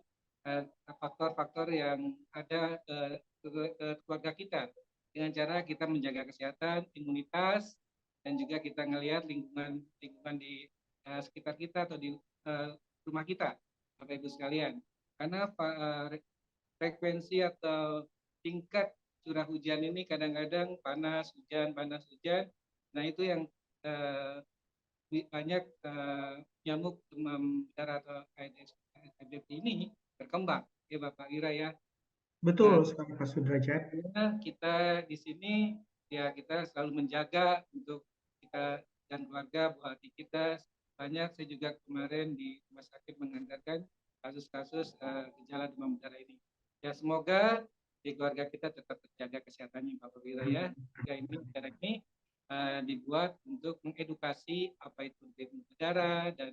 faktor-faktor yang ada ke keluarga kita dengan cara kita menjaga kesehatan, imunitas, dan juga kita ngelihat lingkungan di sekitar kita atau di rumah kita, Bapak Ibu sekalian. Karena frekuensi atau tingkat curah hujan ini kadang-kadang panas hujan. Nah itu yang banyak nyamuk demam berdarah atau Aedes aegypti ini berkembang ya Bapak Ira ya. Betul sekali Pak Sudrajat. Kita di sini ya kita selalu menjaga untuk kita dan keluarga buat kita. Banyak saya juga kemarin di rumah sakit mengantarkan kasus-kasus gejala demam berdarah ini. Ya semoga di keluarga kita tetap terjaga kesehatannya Bapak Wira ya. Ya ini acara ini dibuat untuk mengedukasi apa itu demam berdarah dan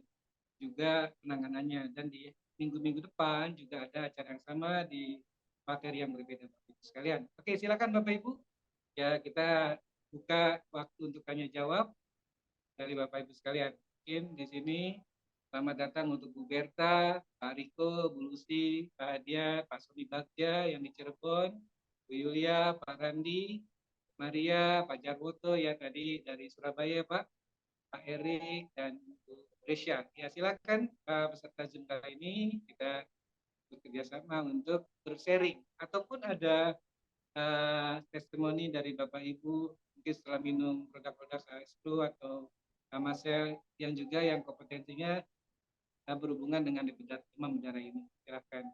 juga penanganannya, dan di minggu-minggu depan juga ada acara yang sama di materi yang berbeda Bapak Ibu sekalian. Oke, silakan Bapak Ibu. Ya, kita buka waktu untuk tanya jawab dari Bapak Ibu sekalian. Mungkin di sini selamat datang untuk Bu Berta, Pak Riko, Bu Lucy, Pak Adia, Pak Soni Bagja yang di Cirebon, Bu Yulia, Pak Randi, Maria, Pak Jarwoto ya tadi dari Surabaya Pak, Pak Erik, dan Bu Resya. Ya silakan peserta Zoom kali ini kita bekerja sama untuk bersharing ataupun ada testimoni dari Bapak Ibu mungkin setelah minum produk-produk AS2 atau Amasel yang juga yang kompetensinya berhubungan dengan demam berdarah ini. Silakan.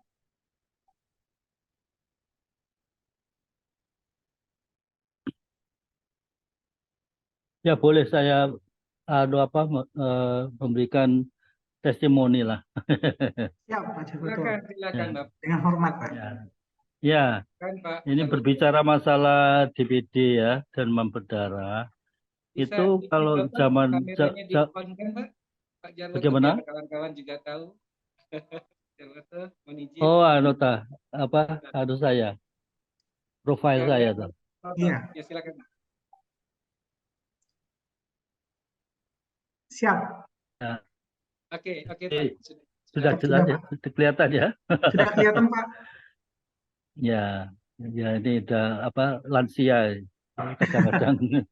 Ya boleh saya memberikan testimoni lah. Siap Pak Jarwoto. Silakan Bapak. Dengan hormat Pak. Ya, Kan, Pak ini Jarwoto. berbicara masalah DBD ya, demam berdarah. Itu kalau zaman Pak Jarwoto, bagaimana? Kawan-kawan juga tahu. Jarwoto, oh, harus saya. Profil saya tuh. Iya. Ya silakan. Siap. Ya. Oke, Pak. Sudah jelas ya, kelihatan ya. Sudah kelihatan Pak. Ya, ini udah lansia kadang-kadang.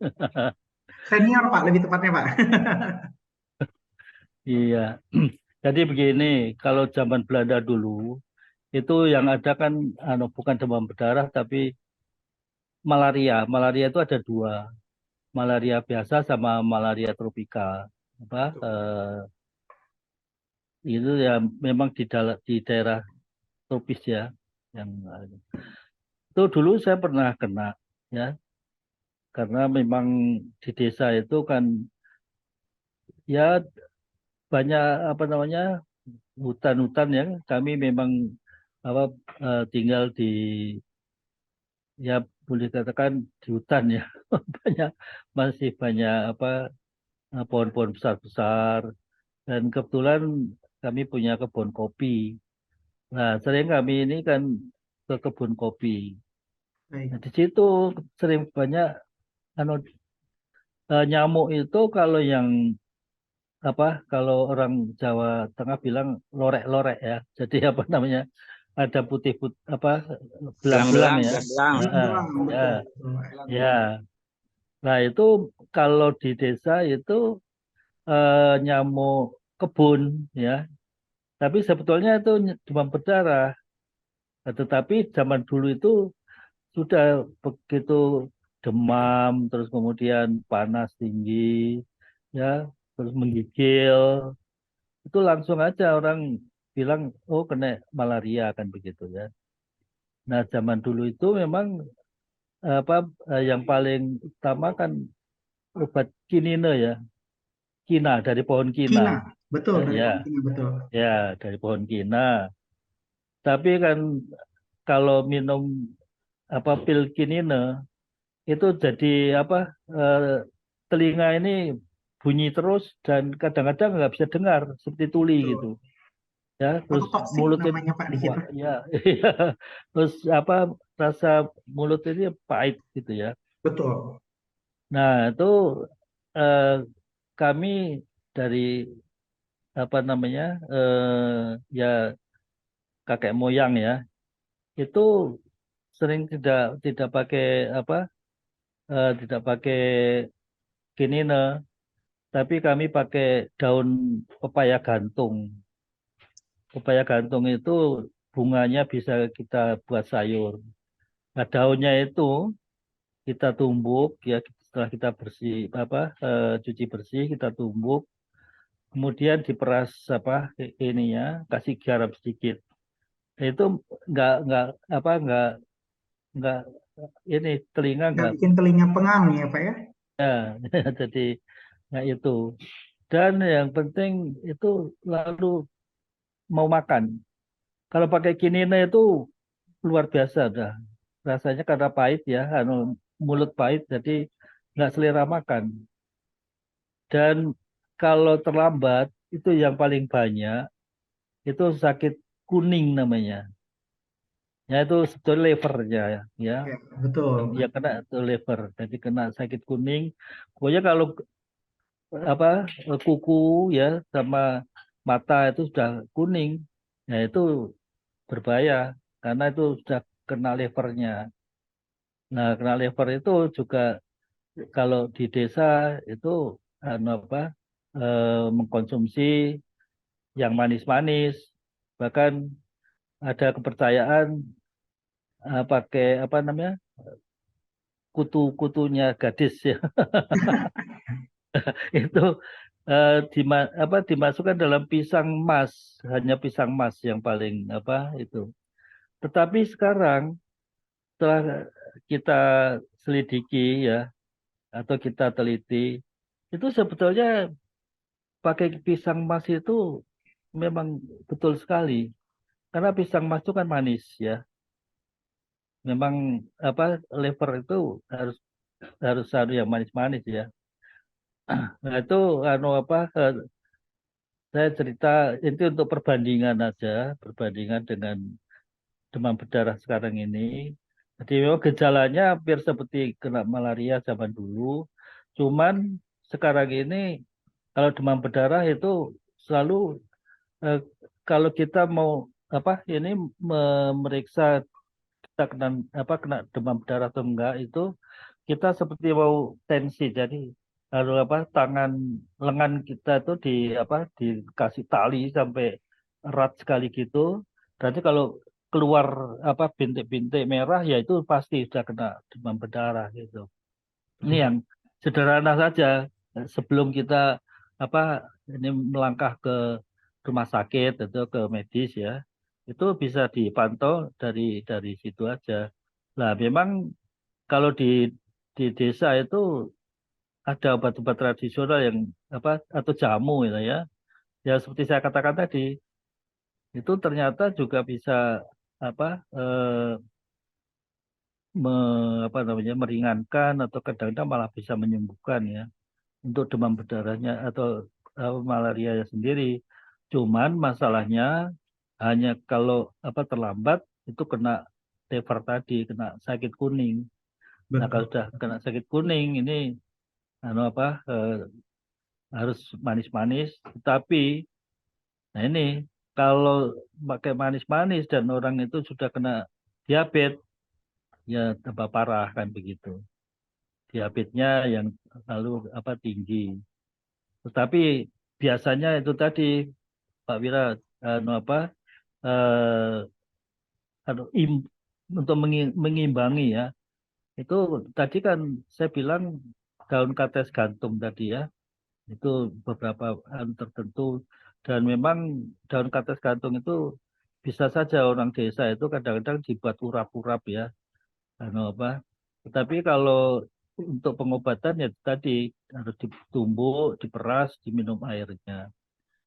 Senior Pak, lebih tepatnya Pak. Iya. Jadi begini, kalau zaman Belanda dulu Itu yang ada kan bukan demam berdarah tapi malaria. Malaria itu ada dua, malaria biasa sama malaria tropikal. Apa? Itu ya memang di daerah tropis ya. Yang itu dulu saya pernah kena ya, karena memang di desa itu kan ya banyak apa namanya hutan-hutan ya. Kami memang apa tinggal di ya boleh katakan di hutan ya. Banyak masih banyak apa pohon-pohon besar-besar dan kebetulan kami punya kebun kopi. Nah, sering kami ini kan ke kebun kopi. Baik. Nah, di situ sering banyak anu nyamuk itu kalau yang apa kalau orang Jawa Tengah bilang lorek-lorek ya. Jadi apa namanya? Ada putih-putih apa belang-belang Belang-belang, ya. belang-belang. Ya, Belang, ya, betul, betul. ya. Nah, itu kalau di desa itu nyamuk kebun ya. Tapi sebetulnya itu demam berdarah. Nah, tetapi zaman dulu itu sudah begitu demam, terus kemudian panas tinggi, ya, terus menggigil, itu langsung aja orang bilang, oh kena malaria kan begitu ya. Nah zaman dulu itu memang apa yang paling utama kan obat kinine ya, kina dari pohon kina, Kina, betul, dari ya, Kina, betul. ya dari pohon kina. Tapi kan kalau minum apa pil kinine itu jadi apa telinga ini bunyi terus dan kadang-kadang nggak bisa dengar seperti tuli gitu Betul. ya, terus Ototoksik mulut ini namanya Pak di situ. wah, ya iya. Terus apa rasa mulut ini pahit gitu ya. Betul. Nah itu eh, kami dari apa namanya ya kakek moyang ya itu sering tidak pakai apa tidak pakai kinine. Tapi kami pakai daun pepaya gantung. Pepaya gantung itu bunganya bisa kita buat sayur. Nah, daunnya itu kita tumbuk ya setelah kita bersih apa cuci bersih kita tumbuk, kemudian diperas apa ininya kasih garam sedikit. Nah, itu nggak apa nggak ini telinga Nggak nggak bikin telinga pengang ya Pak ya? ya jadi nggak itu. Dan yang penting itu lalu mau makan. Kalau pakai kinine itu luar biasa dah. Rasanya karena pahit ya, mulut pahit jadi nggak selera makan. Dan kalau terlambat itu yang paling banyak itu sakit kuning namanya. Ya itu sebetulnya levernya ya. Ya, betul. Yang dia kena itu lever. Jadi kena sakit kuning. Pokoknya kalau apa kuku ya sama mata itu sudah kuning, ya itu berbahaya karena itu sudah kena levernya. Nah, kena lever itu juga kalau di desa itu apa mengkonsumsi yang manis-manis, bahkan ada kepercayaan pakai apa namanya kutu-kutunya gadis ya itu apa dimasukkan dalam pisang emas, hanya pisang emas yang paling apa itu. Tetapi sekarang setelah kita selidiki ya atau kita teliti itu sebetulnya pakai pisang emas itu memang betul sekali karena pisang emas itu kan manis ya, memang apa lever itu harus harus ada yang manis-manis ya. Nah itu apa saya cerita itu untuk perbandingan aja, perbandingan dengan demam berdarah sekarang ini. Jadi memang gejalanya hampir seperti kena malaria zaman dulu. Cuman sekarang ini kalau demam berdarah itu selalu eh, kalau kita mau apa ini memeriksa kita kena demam berdarah atau enggak itu kita seperti mau tensi. Jadi harus apa tangan lengan kita itu di apa dikasih tali sampai erat sekali gitu. Berarti kalau keluar apa bintik-bintik merah, ya itu pasti sudah kena demam berdarah gitu. Ini yang sederhana saja. Sebelum kita apa ini melangkah ke rumah sakit atau ke medis ya, itu bisa dipantau dari situ aja. Nah, memang kalau di desa itu ada obat-obat tradisional yang apa atau jamu gitu ya. Ya seperti saya katakan tadi, itu ternyata juga bisa apa apa namanya meringankan atau kadang-kadang malah bisa menyembuhkan ya untuk demam berdarahnya atau malaria sendiri. Cuman masalahnya hanya kalau apa terlambat itu kena fever tadi, kena sakit kuning. Nah, kalau Betul. sudah kena sakit kuning ini apa harus manis-manis, tapi nah ini kalau pakai manis-manis dan orang itu sudah kena diabetes ya tambah parah kan begitu. Diabetesnya yang lalu apa tinggi. Tetapi biasanya itu tadi Pak Wira apa eh, untuk mengimbangi ya. Itu tadi kan saya bilang daun kates gantung tadi ya. Itu beberapa tertentu dan memang daun kates gantung itu bisa saja orang desa itu kadang-kadang dibuat urap-urap ya. Apa? Tetapi kalau untuk pengobatan ya tadi harus ditumbuk, diperas, diminum airnya,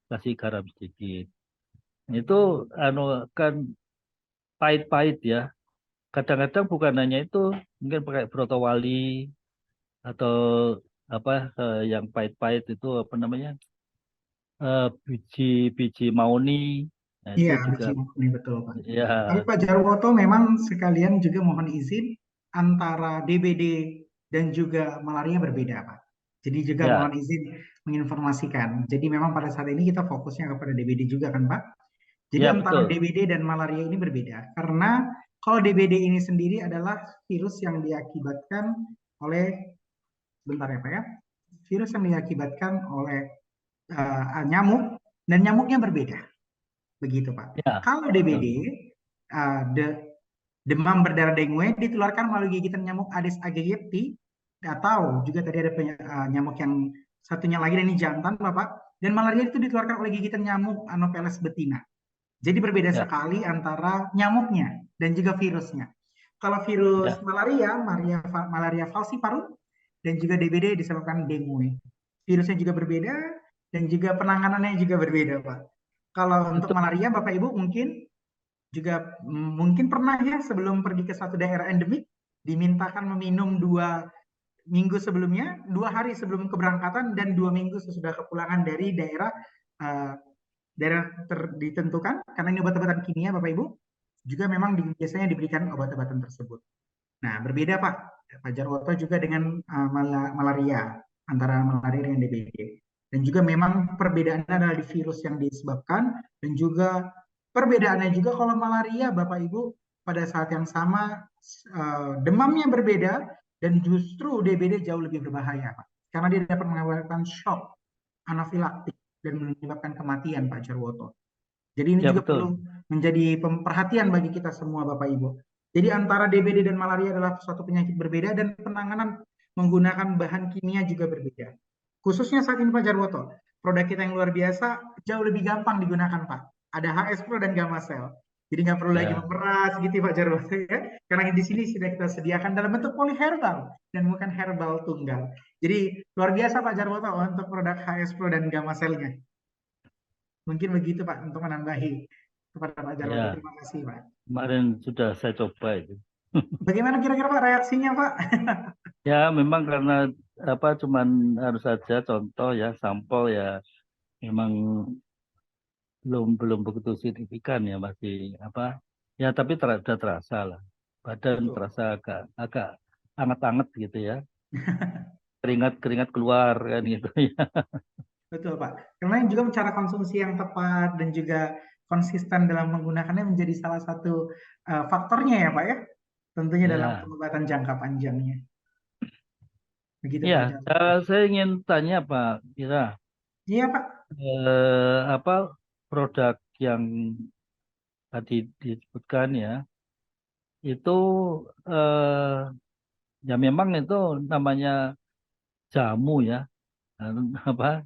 kasih garam sedikit. Itu kan pahit-pahit ya. Kadang-kadang bukan hanya itu, mungkin pakai brotowali atau apa yang pahit-pahit itu apa namanya biji-biji mauni. Nah itu Iya, juga biji ini betul, Pak. ya Tapi Pak Jarwoto memang sekalian juga mohon izin antara DBD dan juga malaria berbeda, Pak. Jadi juga mohon ya izin menginformasikan. Jadi memang pada saat ini kita fokusnya kepada DBD juga kan, Pak. Jadi ya antara betul DBD dan malaria ini berbeda. Karena kalau DBD ini sendiri adalah virus yang diakibatkan oleh, bentar ya Pak ya, virus yang diakibatkan oleh nyamuk, dan nyamuknya berbeda. Begitu Pak. ya Kalau DBD, betul demam berdarah dengue ditularkan melalui gigitan nyamuk Aedes aegypti, atau juga tadi ada nyamuk yang satunya lagi, dan ini jantan Bapak. Dan malaria itu ditularkan oleh gigitan nyamuk Anopheles betina. Jadi berbeda ya sekali antara nyamuknya dan juga virusnya. Kalau virus ya malaria falciparum dan juga DBD disebabkan dengue. Virusnya juga berbeda dan juga penanganannya juga berbeda, Pak. Kalau untuk betul malaria, Bapak Ibu mungkin pernah ya sebelum pergi ke suatu daerah endemik dimintakan meminum 2 minggu sebelumnya, 2 hari sebelum keberangkatan, dan 2 minggu sesudah kepulangan dari uh, daerah ditentukan, karena ini obat-obatan kimia Bapak Ibu, juga memang biasanya diberikan obat-obatan tersebut. Nah, berbeda Pak Jarwoto juga dengan malaria, antara malaria dengan DBD. Dan juga memang perbedaannya adalah di virus yang disebabkan, dan juga perbedaannya juga kalau malaria Bapak Ibu pada saat yang sama demamnya berbeda, dan justru DBD jauh lebih berbahaya Pak. Karena dia dapat mengakibatkan shock anafilaktik dan menyebabkan kematian Pak Jarwoto. Jadi ini ya juga betul perlu menjadi perhatian bagi kita semua Bapak Ibu. Jadi antara DBD dan malaria adalah suatu penyakit berbeda, dan penanganan menggunakan bahan kimia juga berbeda. Khususnya saat ini Pak Jarwoto, produk kita yang luar biasa jauh lebih gampang digunakan Pak. Ada HS Pro dan Gamma Cell. Jadi nggak perlu lagi ya memeras gitu Pak Jarwoto ya. Karena di sini sudah kita sediakan dalam bentuk polyherbal dan bukan herbal tunggal. Jadi luar biasa Pak Jarwoto untuk produk HS Pro dan Gamma Cell-nya. Mungkin begitu Pak untuk menambahi kepada Pak Jarwoto. ya Terima kasih Pak. kemarin sudah saya coba itu. Bagaimana kira-kira Pak reaksinya Pak? Ya memang karena apa cuman harus saja contoh ya sampel ya memang belum belum begitu signifikan ya masih apa ya tapi sudah terasa lah badan Betul. terasa agak agak anget-anget gitu ya keringat-keringat keluar kan gitu ya. Betul Pak. Karena juga cara konsumsi yang tepat dan juga konsisten dalam menggunakannya menjadi salah satu faktornya ya Pak ya. Tentunya dalam Ya, pengobatan jangka panjangnya. Begitu ya Pak Jarwoto. saya ingin tanya Pak Ira Iya Pak. apa produk yang tadi disebutkan ya, itu eh, ya memang itu namanya jamu ya. Apa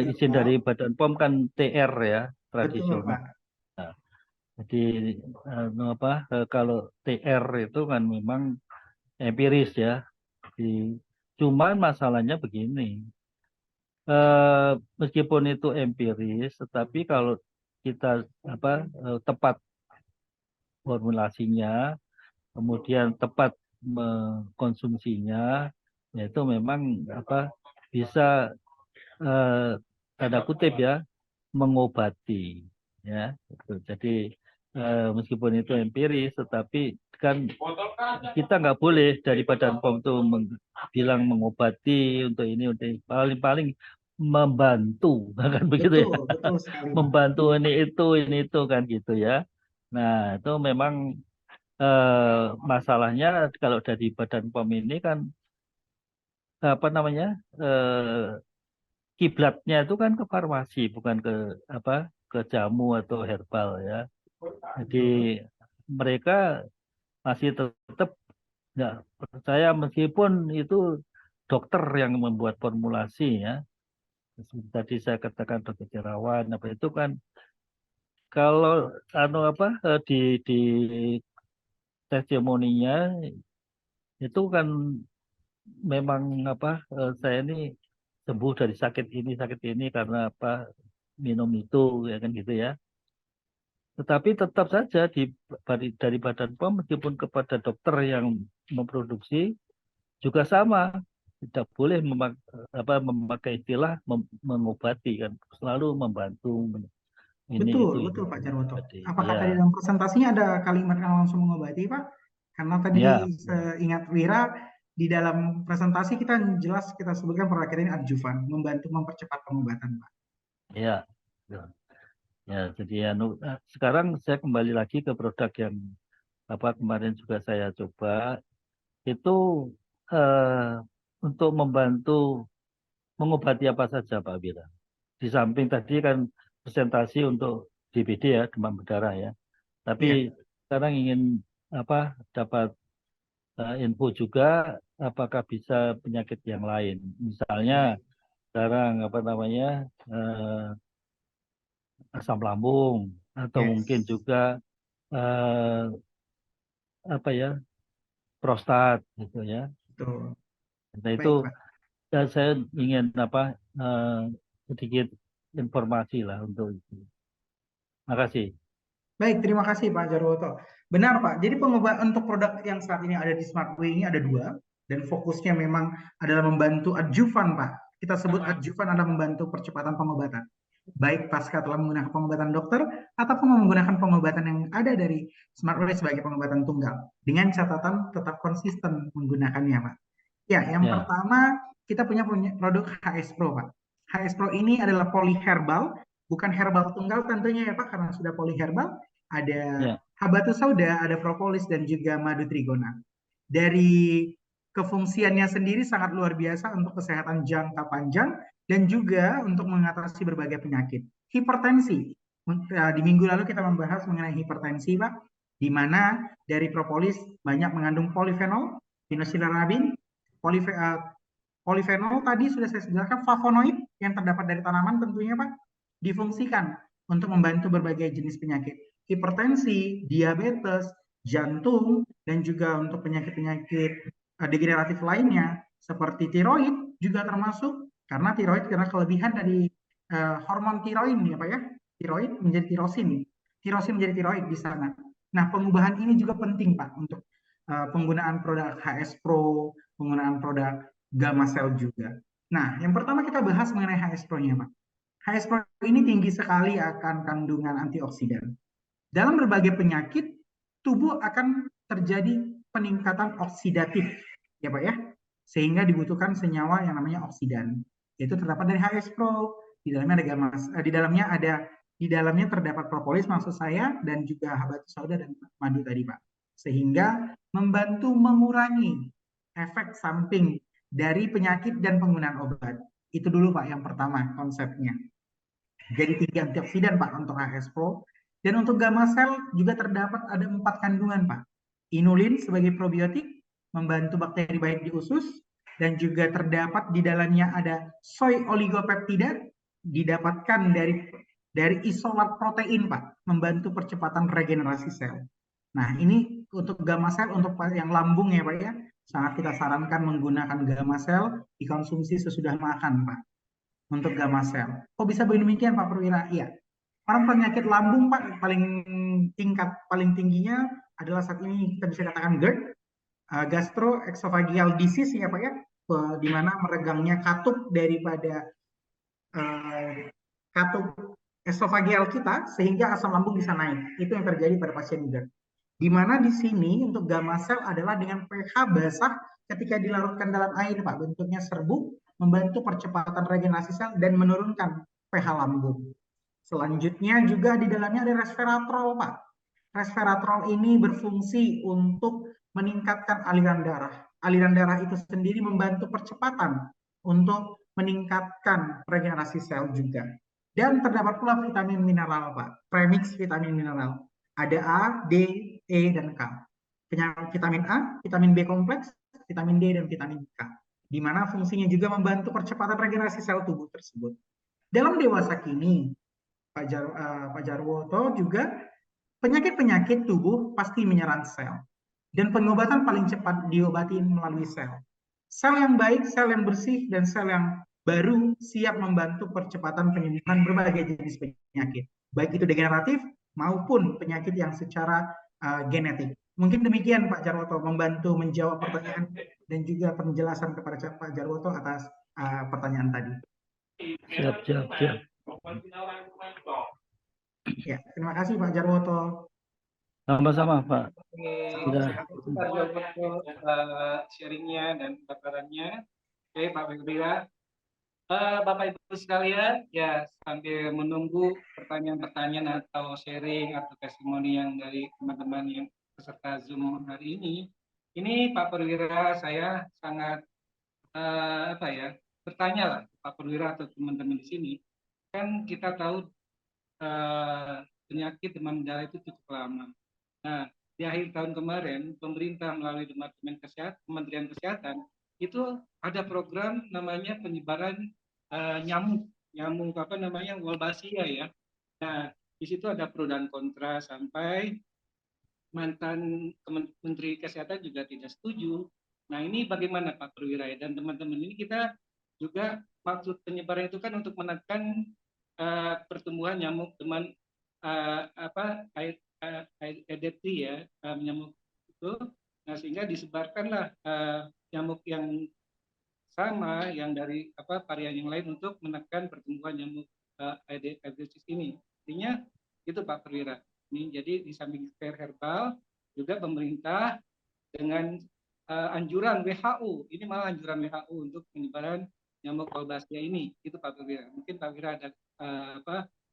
izin Betul, dari Badan POM kan TR ya, betul tradisional. Pak. Nah, jadi kalau TR itu kan memang empiris ya. Cuman masalahnya begini, meskipun itu empiris, tetapi kalau kita tepat formulasinya, kemudian tepat mengkonsumsinya, yaitu memang bisa tanda kutip ya mengobati ya. Gitu. Jadi meskipun itu empiris, tetapi kan kita nggak boleh dari Badan POM itu bilang mengobati untuk ini paling-paling membantu kan begitu ya, Betul sekali Pak. membantu ini itu kan gitu ya. Nah itu memang masalahnya kalau dari Badan POM ini kan apa namanya kiblatnya itu kan ke farmasi bukan ke apa ke jamu atau herbal ya. Jadi mereka masih tetap nggak percaya meskipun itu dokter yang membuat formulasi ya. Seperti tadi saya katakan dokter Terawan apa itu kan kalau di testimoninya itu kan memang saya ini sembuh dari sakit ini karena minum itu ya kan gitu ya. Tetapi tetap saja dari Badan POM meskipun kepada dokter yang memproduksi juga sama, tidak boleh memakai istilah mengobati kan, selalu membantu ini itu Betul Pak Jarwoto. jadi Apakah ya tadi dalam presentasinya ada kalimat yang langsung mengobati Pak? Karena tadi ya seingat Wira, di dalam presentasi kita jelas kita sebutkan produk kita ini adjuvan, membantu mempercepat pengobatan Pak. ya ya jadi sekarang saya kembali lagi ke produk yang kemarin juga saya coba itu eh, untuk membantu mengobati apa saja Pak Bira. Di samping tadi kan presentasi untuk DBD ya, demam berdarah ya. Tapi Iya, sekarang ingin dapat info juga apakah bisa penyakit yang lain. Misalnya baik. sekarang asam lambung atau mungkin Yes, juga eh, apa ya prostat gitu ya. betul. Nah itu Baik Pak. saya ingin eh, sedikit informasi lah untuk itu. Makasih. Baik, terima kasih Pak Jarwoto. Benar Pak, jadi pengobatan untuk produk yang saat ini ada di Smartway ini ada dua, dan fokusnya memang adalah membantu adjuvan Pak. Kita sebut adjuvan adalah membantu percepatan pengobatan. Baik pasca telah menggunakan pengobatan dokter, ataupun menggunakan pengobatan yang ada dari Smartway sebagai pengobatan tunggal. Dengan catatan tetap konsisten menggunakannya Pak. Ya, yang Ya, pertama kita punya produk HS Pro Pak. HS Pro ini adalah polyherbal, bukan herbal tunggal tentunya ya Pak, karena sudah polyherbal. Ada ya, habatus sauda, ada propolis, dan juga madu trigona. Dari kefungsiannya sendiri sangat luar biasa untuk kesehatan jangka panjang dan juga untuk mengatasi berbagai penyakit. Hipertensi. Di minggu lalu kita membahas mengenai hipertensi Pak, di mana dari propolis banyak mengandung polifenol, phenosilarabin, polifenol tadi sudah saya jelaskan, flavonoid yang terdapat dari tanaman tentunya Pak, difungsikan untuk membantu berbagai jenis penyakit. Hipertensi, diabetes, jantung, dan juga untuk penyakit-penyakit degeneratif lainnya, seperti tiroid juga termasuk, karena tiroid karena kelebihan dari hormon tiroid ya Pak ya, tiroid menjadi tirosin, tirosin menjadi tiroid di sana. Nah, pengubahan ini juga penting Pak untuk penggunaan produk HS Pro, penggunaan produk Gamma Cell juga. Nah, yang pertama kita bahas mengenai HS Pro-nya, Pak. HS Pro ini tinggi sekali akan kandungan antioksidan. Dalam berbagai penyakit, tubuh akan terjadi peningkatan oksidatif, ya Pak ya, sehingga dibutuhkan senyawa yang namanya oksidan. Itu terdapat dari HS Pro. Di dalamnya ada gamma, di dalamnya terdapat propolis maksud saya, dan juga habatus sauda dan madu tadi Pak. Sehingga membantu mengurangi efek samping dari penyakit dan penggunaan obat. Itu dulu Pak yang pertama konsepnya. Jadi tinggi antioksidan Pak untuk HS Pro. Dan untuk gamma cell juga terdapat ada 4 kandungan, Pak. Inulin sebagai probiotik, membantu bakteri baik di usus, dan juga terdapat di dalamnya ada soy oligopeptida, didapatkan dari isolat protein, Pak, membantu percepatan regenerasi sel. Nah, ini untuk gamma cell untuk yang lambung ya, Pak ya, sangat kita sarankan menggunakan gamma cell dikonsumsi sesudah makan, Pak. Untuk gamma cell. Kok bisa begini Pak Perwira? Iya. Orang penyakit lambung, Pak, paling tingginya adalah saat ini kita bisa katakan GERD, gastroesophageal disease ya Pak ya, di mana meregangnya katup daripada katup esofageal kita sehingga asam lambung bisa naik. Itu yang terjadi pada pasien GERD. Di mana di sini untuk gamma cell adalah dengan pH basah ketika dilarutkan dalam air, Pak. Bentuknya serbuk, membantu percepatan regenerasi sel dan menurunkan pH lambung. Selanjutnya juga di dalamnya ada resveratrol, Pak. Resveratrol ini berfungsi untuk meningkatkan aliran darah. Aliran darah itu sendiri membantu percepatan untuk meningkatkan regenerasi sel juga. Dan terdapat pula vitamin mineral, Pak. Premix vitamin mineral. Ada A, D, E, dan K. Vitamin A, vitamin B kompleks, vitamin D, dan vitamin K. Di mana fungsinya juga membantu percepatan regenerasi sel tubuh tersebut. Dalam dewasa kini, Pak Jarwoto juga penyakit-penyakit tubuh pasti menyerang sel. Dan pengobatan paling cepat diobati melalui sel. Sel yang baik, sel yang bersih, dan sel yang baru siap membantu percepatan penyembuhan berbagai jenis penyakit. Baik itu degeneratif maupun penyakit yang secara genetik. Mungkin demikian Pak Jarwoto membantu menjawab pertanyaan dan juga penjelasan kepada Pak Jarwoto atas pertanyaan tadi. Siap. Ya, terima kasih Pak Jarwoto. Sama-sama Pak. Terima kasih Pak Jarwoto sharingnya dan paparannya. Oke Pak Perwira. Bapak Ibu sekalian, ya sambil menunggu pertanyaan-pertanyaan atau sharing atau testimoni yang dari teman-teman yang peserta Zoom hari ini Pak Perwira saya sangat bertanya lah Pak Perwira atau teman-teman di sini. Kan kita tahu penyakit demam berdarah itu cukup lama. Nah, di akhir tahun kemarin pemerintah melalui Kementerian Kesehatan itu ada program namanya penyebaran nyamuk Wolbachia ya. Nah, di situ ada pro dan kontra sampai mantan Menteri Kesehatan juga tidak setuju. Nah, ini bagaimana Pak Perwira dan teman-teman ini kita juga maksud penyebaran itu kan untuk menekan pertumbuhan nyamuk demam Aedes ya, nyamuk itu. Nah, sehingga disebarkanlah nyamuk yang sama yang dari varian yang lain untuk menekan pertumbuhan nyamuk Aedes ini. Artinya itu Pak Perwira. Ini jadi di samping care herbal juga pemerintah dengan anjuran WHO, ini malah anjuran WHO untuk penyebaran nyamuk Wolbachia ini. Itu Pak Perwira. Mungkin Pak Perwira ada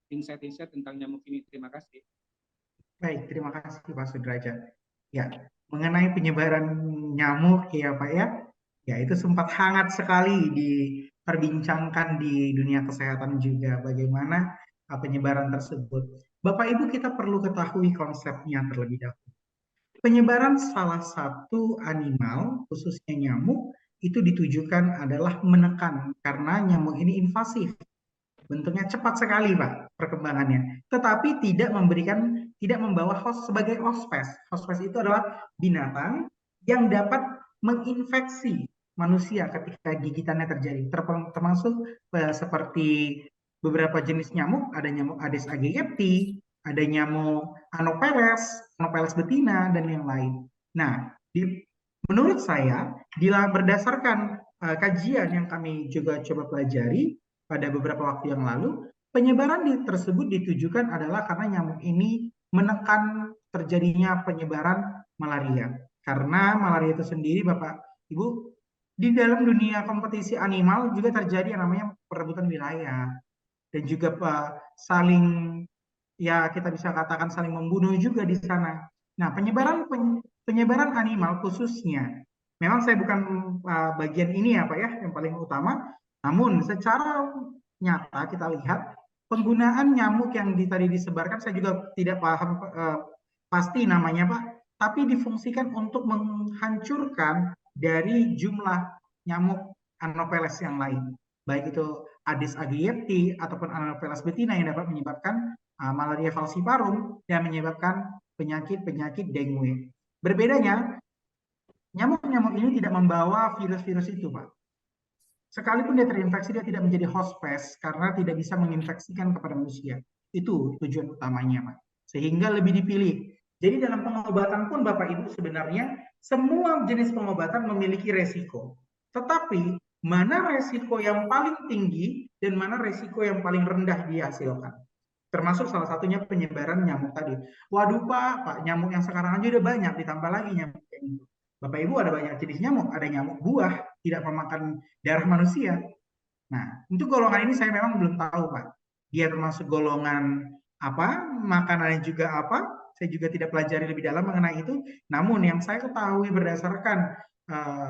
insight-insight tentang nyamuk ini. Terima kasih. Baik, terima kasih Pak Sudrajat. Ya, mengenai penyebaran nyamuk ya Pak ya itu sempat hangat sekali diperbincangkan di dunia kesehatan juga bagaimana penyebaran tersebut. Bapak Ibu kita perlu ketahui konsepnya terlebih dahulu. Penyebaran salah satu animal, khususnya nyamuk, itu ditujukan adalah menekan karena nyamuk ini invasif. Bentuknya cepat sekali Pak perkembangannya, tetapi tidak membawa host sebagai hospes. Hospes itu adalah binatang yang dapat menginfeksi manusia ketika gigitannya terjadi, termasuk seperti beberapa jenis nyamuk, ada nyamuk Aedes aegypti, ada nyamuk Anopheles betina, dan yang lain. Nah, menurut saya, berdasarkan kajian yang kami juga coba pelajari pada beberapa waktu yang lalu, penyebaran tersebut ditujukan adalah karena nyamuk ini menekan terjadinya penyebaran malaria. Karena malaria itu sendiri, Bapak, Ibu, di dalam dunia kompetisi animal juga terjadi yang namanya perebutan wilayah. Dan juga saling, ya kita bisa katakan saling membunuh juga di sana. Nah, penyebaran animal khususnya, memang saya bukan bagian ini ya Pak ya, yang paling utama, namun secara nyata kita lihat penggunaan nyamuk yang tadi disebarkan saya juga tidak paham pasti namanya Pak, tapi difungsikan untuk menghancurkan dari jumlah nyamuk Anopheles yang lain, baik itu Aedes aegypti ataupun Anopheles betina yang dapat menyebabkan malaria falciparum dan menyebabkan penyakit-penyakit dengue. Berbedanya, nyamuk-nyamuk ini tidak membawa virus-virus itu, Pak. Sekalipun dia terinfeksi, dia tidak menjadi hospes karena tidak bisa menginfeksikan kepada manusia. Itu tujuan utamanya, Pak. Sehingga lebih dipilih. Jadi dalam pengobatan pun Bapak Ibu sebenarnya semua jenis pengobatan memiliki resiko. Tetapi mana resiko yang paling tinggi dan mana resiko yang paling rendah dihasilkan. Termasuk salah satunya penyebaran nyamuk tadi. Waduh Pak nyamuk yang sekarang aja udah banyak, ditambah lagi nyamuk kayak gitu. Bapak Ibu ada banyak jenis nyamuk, ada nyamuk buah, tidak memakan darah manusia. Nah, untuk golongan ini saya memang belum tahu, Pak. Dia termasuk golongan apa, makanannya juga apa, saya juga tidak pelajari lebih dalam mengenai itu. Namun yang saya ketahui berdasarkan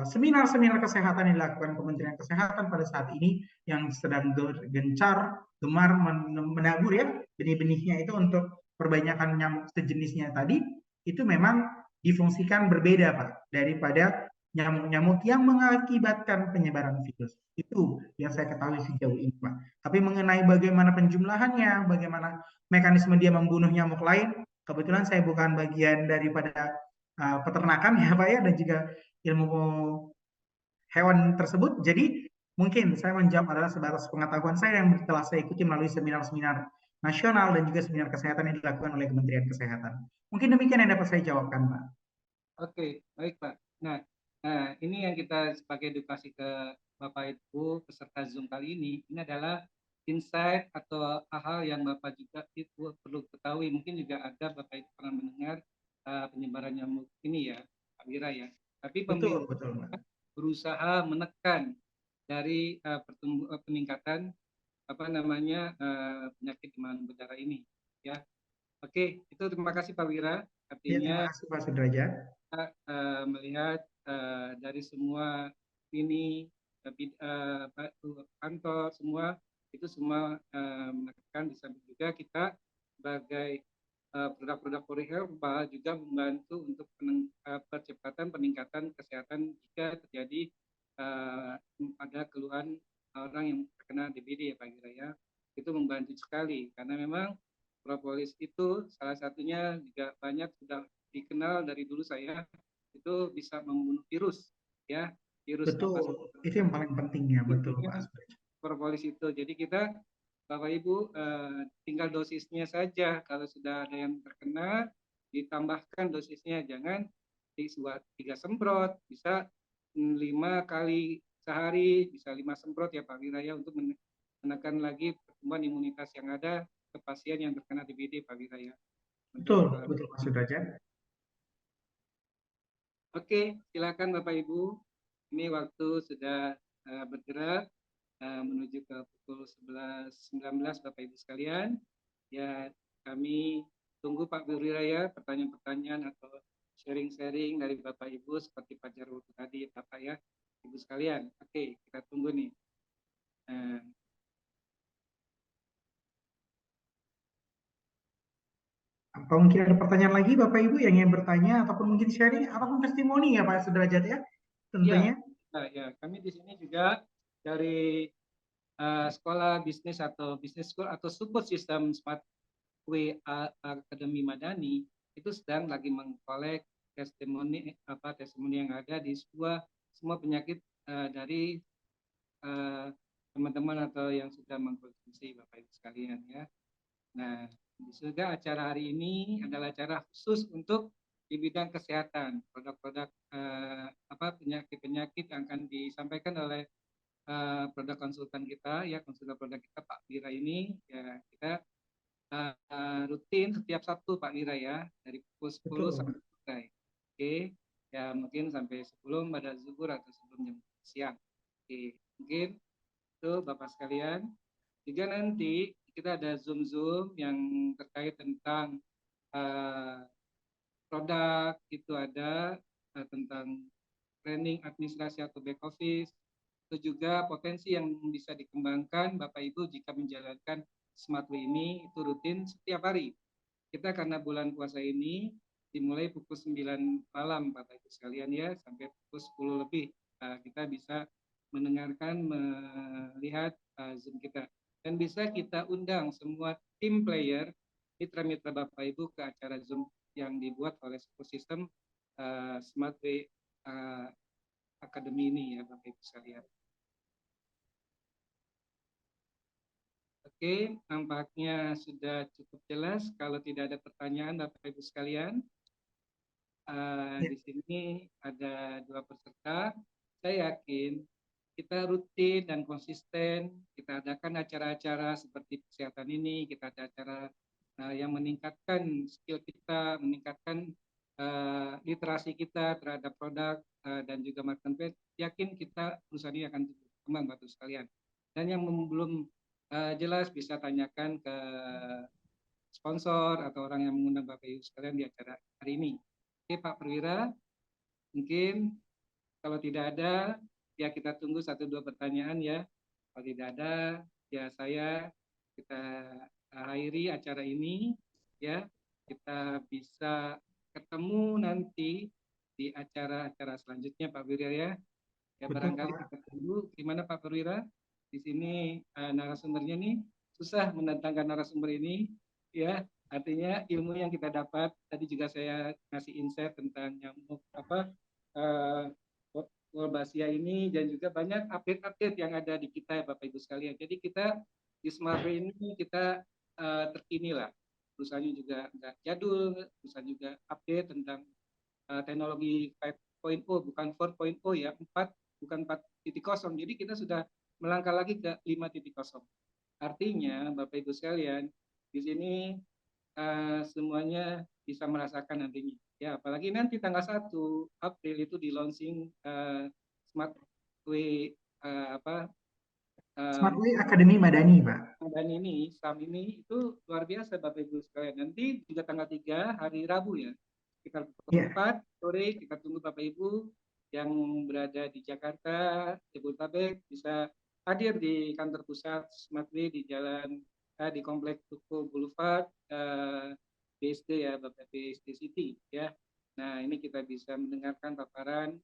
seminar-seminar kesehatan yang dilakukan Kementerian Kesehatan pada saat ini yang sedang gencar, gemar menabur ya benih-benihnya itu untuk perbanyakan nyamuk sejenisnya tadi, itu memang difungsikan berbeda, Pak, daripada nyamuk-nyamuk yang mengakibatkan penyebaran virus. Itu yang saya ketahui sejauh ini, Pak. Tapi mengenai bagaimana penjumlahannya, bagaimana mekanisme dia membunuh nyamuk lain, kebetulan saya bukan bagian daripada peternakan ya, Pak ya, dan juga ilmu hewan tersebut. Jadi mungkin saya menjawab adalah sebatas pengetahuan saya yang telah saya ikuti melalui seminar-seminar nasional dan juga seminar kesehatan yang dilakukan oleh Kementerian Kesehatan. Mungkin demikian yang dapat saya jawabkan, Pak. Oke, baik Pak. Nah, ini yang kita sebagai edukasi ke Bapak Ibu peserta Zoom kali ini adalah insight atau hal-hal yang Bapak juga itu perlu ketahui. Mungkin juga ada Bapak Ibu pernah mendengar penyebaran nyamuk ini ya, Pak Wira ya. Tapi Betul, pemerintah betul, Pak. berusaha menekan dari peningkatan penyakit demam berdarah ini ya. Oke, itu terima kasih Pak Wira. Ya, terima Artinya kasih Pak Sudrajat. melihat dari semua ini kantor semua itu semua menekan, di samping juga kita sebagai produk-produk Herbal juga membantu untuk percepatan peningkatan kesehatan jika terjadi ada keluhan orang yang terkena DBD ya Pak Gira ya. Itu membantu sekali karena memang propolis itu salah satunya juga banyak sudah dikenal dari dulu saya itu bisa membunuh virus ya, virus Betul, apa itu yang paling penting ya, betul Pak. propolis itu. Jadi kita Bapak Ibu tinggal dosisnya saja. Kalau sudah ada yang terkena ditambahkan dosisnya, jangan di 3 semprot, bisa 5 kali sehari, bisa 5 semprot ya Pak Wiraya untuk menekan lagi pertumbuhan imunitas yang ada ke pasien yang terkena DBD Pak Wiraya. Betul, betul Pak Sudrajat. Oke, silakan Bapak Ibu. Ini waktu sudah bergerak menuju ke pukul 11.19 Bapak Ibu sekalian. Ya, kami tunggu Pak Wiraya pertanyaan-pertanyaan atau sharing-sharing dari Bapak Ibu seperti Pak Jarwo tadi Bapak ya, Ibu sekalian. Oke, kita tunggu nih. Apa mungkin ada pertanyaan lagi Bapak Ibu yang ingin bertanya ataupun mungkin sharing ataupun testimoni ya Pak Sudrajat ya tentunya. Ya, kami di sini juga dari sekolah bisnis atau business school atau support system Smart Way Akademi Madani itu sedang lagi mengkolek testimoni yang ada di semua penyakit dari teman-teman atau yang sudah mengkonsumsi Bapak Ibu sekalian ya. Nah, juga acara hari ini adalah acara khusus untuk di bidang kesehatan, produk-produk penyakit-penyakit yang akan disampaikan oleh produk konsultan kita ya, konsultan produk kita Pak Wira ini ya, kita rutin setiap Sabtu Pak Wira ya, dari pukul 10 sampai selesai. Oke, ya mungkin sampai sebelum pada zuhur atau sebelum jam siang. Oke, mungkin itu Bapak sekalian. Juga nanti kita ada Zoom yang terkait tentang produk, itu ada tentang training administrasi atau back office, itu juga potensi yang bisa dikembangkan Bapak Ibu jika menjalankan Smart Way ini itu rutin setiap hari. Kita karena bulan puasa ini dimulai pukul 9 malam Bapak Ibu sekalian ya, sampai pukul 10 lebih kita bisa mendengarkan, melihat Zoom kita. Dan bisa kita undang semua tim player, mitra-mitra Bapak Ibu ke acara Zoom yang dibuat oleh ekosistem Smart Way Academy ini ya Bapak Ibu sekalian. Oke, nampaknya sudah cukup jelas. Kalau tidak ada pertanyaan Bapak Ibu sekalian, di sini ada 2 peserta. Saya yakin kita rutin dan konsisten, kita adakan acara-acara seperti kesehatan ini, kita ada acara yang meningkatkan skill kita, meningkatkan literasi kita terhadap produk dan juga marketing. Yakin kita perusahaan ini akan berkembang Bapak Ibu sekalian. Dan yang belum jelas bisa tanyakan ke sponsor atau orang yang mengundang Bapak Ibu sekalian di acara hari ini. Oke Pak Perwira, mungkin kalau tidak ada ya kita tunggu 1-2 pertanyaan ya. Kalau tidak ada ya kita akhiri acara ini ya. Kita bisa ketemu nanti di acara-acara selanjutnya Pak Perwira ya. Ya barangkali kita tunggu gimana Pak Perwira. Di sini narasumbernya nih susah mendatangkan narasumber ini ya, artinya ilmu yang kita dapat tadi juga saya ngasih insight tentang nyamuk Wolbachia ini dan juga banyak update-update yang ada di kita ya Bapak Ibu sekalian. Jadi kita di Smart Way ini kita terkini lah, perusahaannya juga nggak jadul, perusahaan juga update tentang teknologi 5.0 bukan 4.0 ya, 4 bukan 4.0. Jadi kita sudah melangkah lagi ke 5.0. Artinya Bapak Ibu sekalian, di sini semuanya bisa merasakan nantinya. Ya, apalagi nanti tanggal 1 April itu di launching Smart Way Smart Way Academy Madani, Pak. Madani ini, SAM ini itu luar biasa Bapak Ibu sekalian. Nanti juga tanggal 3 hari Rabu ya. Sekitar pukul 4 sore kita tunggu Bapak Ibu yang berada di Jakarta, Jabodetabek bisa hadir di kantor pusat Smart Way di jalan di komplek Tuku Boulevard BSD ya Bapak BSD City ya. Nah ini kita bisa mendengarkan paparan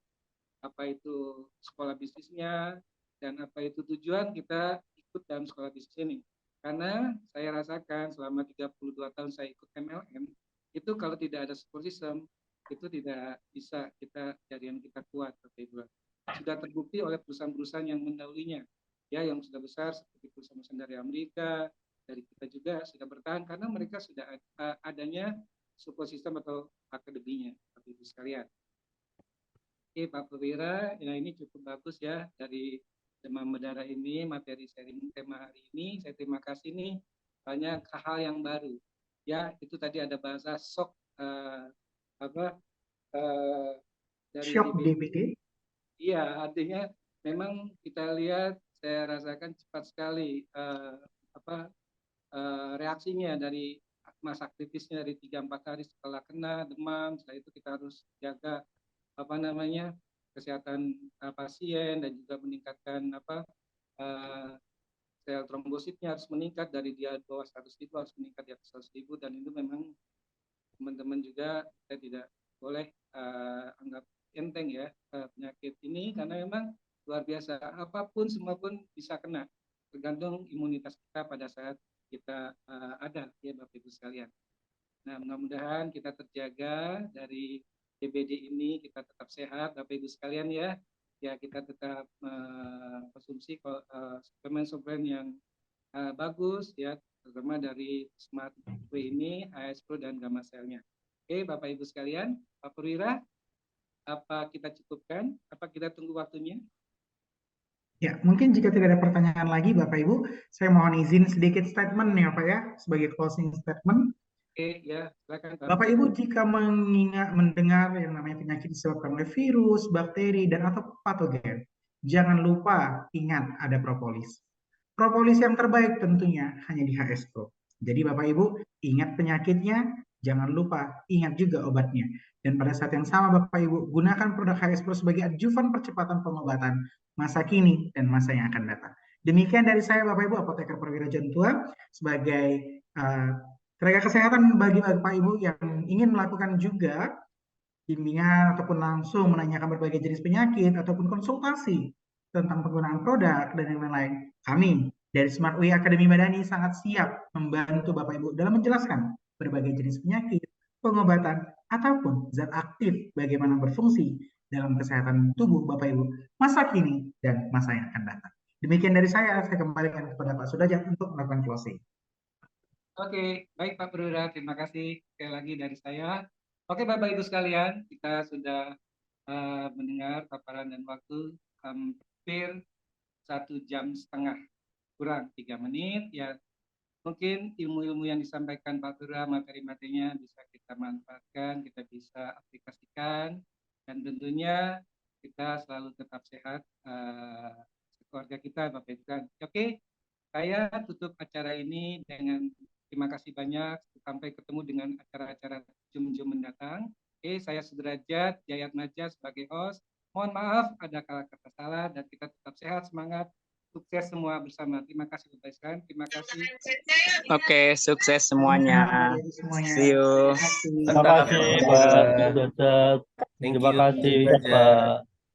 apa itu sekolah bisnisnya dan apa itu tujuan kita ikut dalam sekolah bisnis ini. Karena saya rasakan selama 32 tahun saya ikut MLM itu kalau tidak ada support system itu tidak bisa kita jaringan kita kuat Bapak Ibu. Sudah terbukti oleh perusahaan-perusahaan yang mendahulunya ya, yang sudah besar seperti perusahaan dari Amerika, dari kita juga sudah bertahan karena mereka sudah adanya support system atau akademinya Bapak Ibu sekalian. Oke Pak Perwira, ya ini cukup bagus ya dari demam berdarah ini, materi sharing tema hari ini. Saya terima kasih nih, banyak hal yang baru. Ya, itu tadi ada bahasa shock dari DBD. Iya, artinya memang kita lihat, saya rasakan cepat sekali reaksinya dari masa kritisnya dari 3-4 hari setelah kena demam. Setelah itu kita harus jaga kesehatan pasien dan juga meningkatkan sel trombositnya harus meningkat dari dia bawah 100.000 harus meningkat di atas 100.000, dan itu memang teman-teman juga saya tidak boleh anggap enteng ya penyakit ini karena memang luar biasa, apapun semua pun bisa kena tergantung imunitas kita pada saat kita ada ya Bapak Ibu sekalian. Nah mudah-mudahan kita terjaga dari DBD ini, kita tetap sehat Bapak Ibu sekalian ya. Ya kita tetap konsumsi suplemen-suplemen yang bagus ya, terutama dari Smart Way ini, AS Pro dan Gamma Cell-nya. Oke Bapak Ibu sekalian, Pak Perwira, apa kita cukupkan? Apa kita tunggu waktunya? Ya, mungkin jika tidak ada pertanyaan lagi Bapak Ibu, saya mohon izin sedikit statement ya Pak ya, sebagai closing statement. Oke, ya, silakan Pak. Bapak Ibu jika mendengar yang namanya penyakit disebabkan oleh virus, bakteri, dan atau patogen, jangan lupa ingat ada propolis. Propolis yang terbaik tentunya hanya di HS Pro. Jadi Bapak Ibu ingat penyakitnya, jangan lupa ingat juga obatnya. Dan pada saat yang sama Bapak Ibu gunakan produk HS Pro sebagai adjuvan percepatan pengobatan masa kini dan masa yang akan datang. Demikian dari saya Bapak Ibu Apoteker Perwira Jontua sebagai tenaga kesehatan bagi Bapak Ibu yang ingin melakukan juga bimbingan ataupun langsung menanyakan berbagai jenis penyakit ataupun konsultasi tentang penggunaan produk dan yang lain-lain. Kami dari Smart UI Akademi Madani sangat siap membantu Bapak Ibu dalam menjelaskan berbagai jenis penyakit, pengobatan, ataupun zat aktif bagaimana berfungsi dalam kesehatan tubuh Bapak Ibu masa kini dan masa yang akan datang. Demikian dari saya kembalikan kepada Pak Sudajat untuk melakukan closing. Oke, baik Pak Perwira, terima kasih sekali lagi dari saya. Oke Bapak Ibu sekalian, kita sudah mendengar paparan dan waktu hampir 1,5 jam, kurang 3 menit. Ya, mungkin ilmu-ilmu yang disampaikan Pak Perwira, materi-materinya bisa kita manfaatkan, kita bisa aplikasikan, dan tentunya kita selalu tetap sehat, keluarga kita Bapak Ibu kan. Oke, saya tutup acara ini dengan terima kasih banyak. Sampai ketemu dengan acara-acara Zoom mendatang. Oke, saya Sudrajat Jayatmaja sebagai host. Mohon maaf ada kata salah dan kita tetap sehat, semangat, sukses semua bersama. Terima kasih Bapak sekalian. Terima kasih. Oke, sukses semuanya. See you. Terima kasih Pak Sudrajat. Terima kasih Pak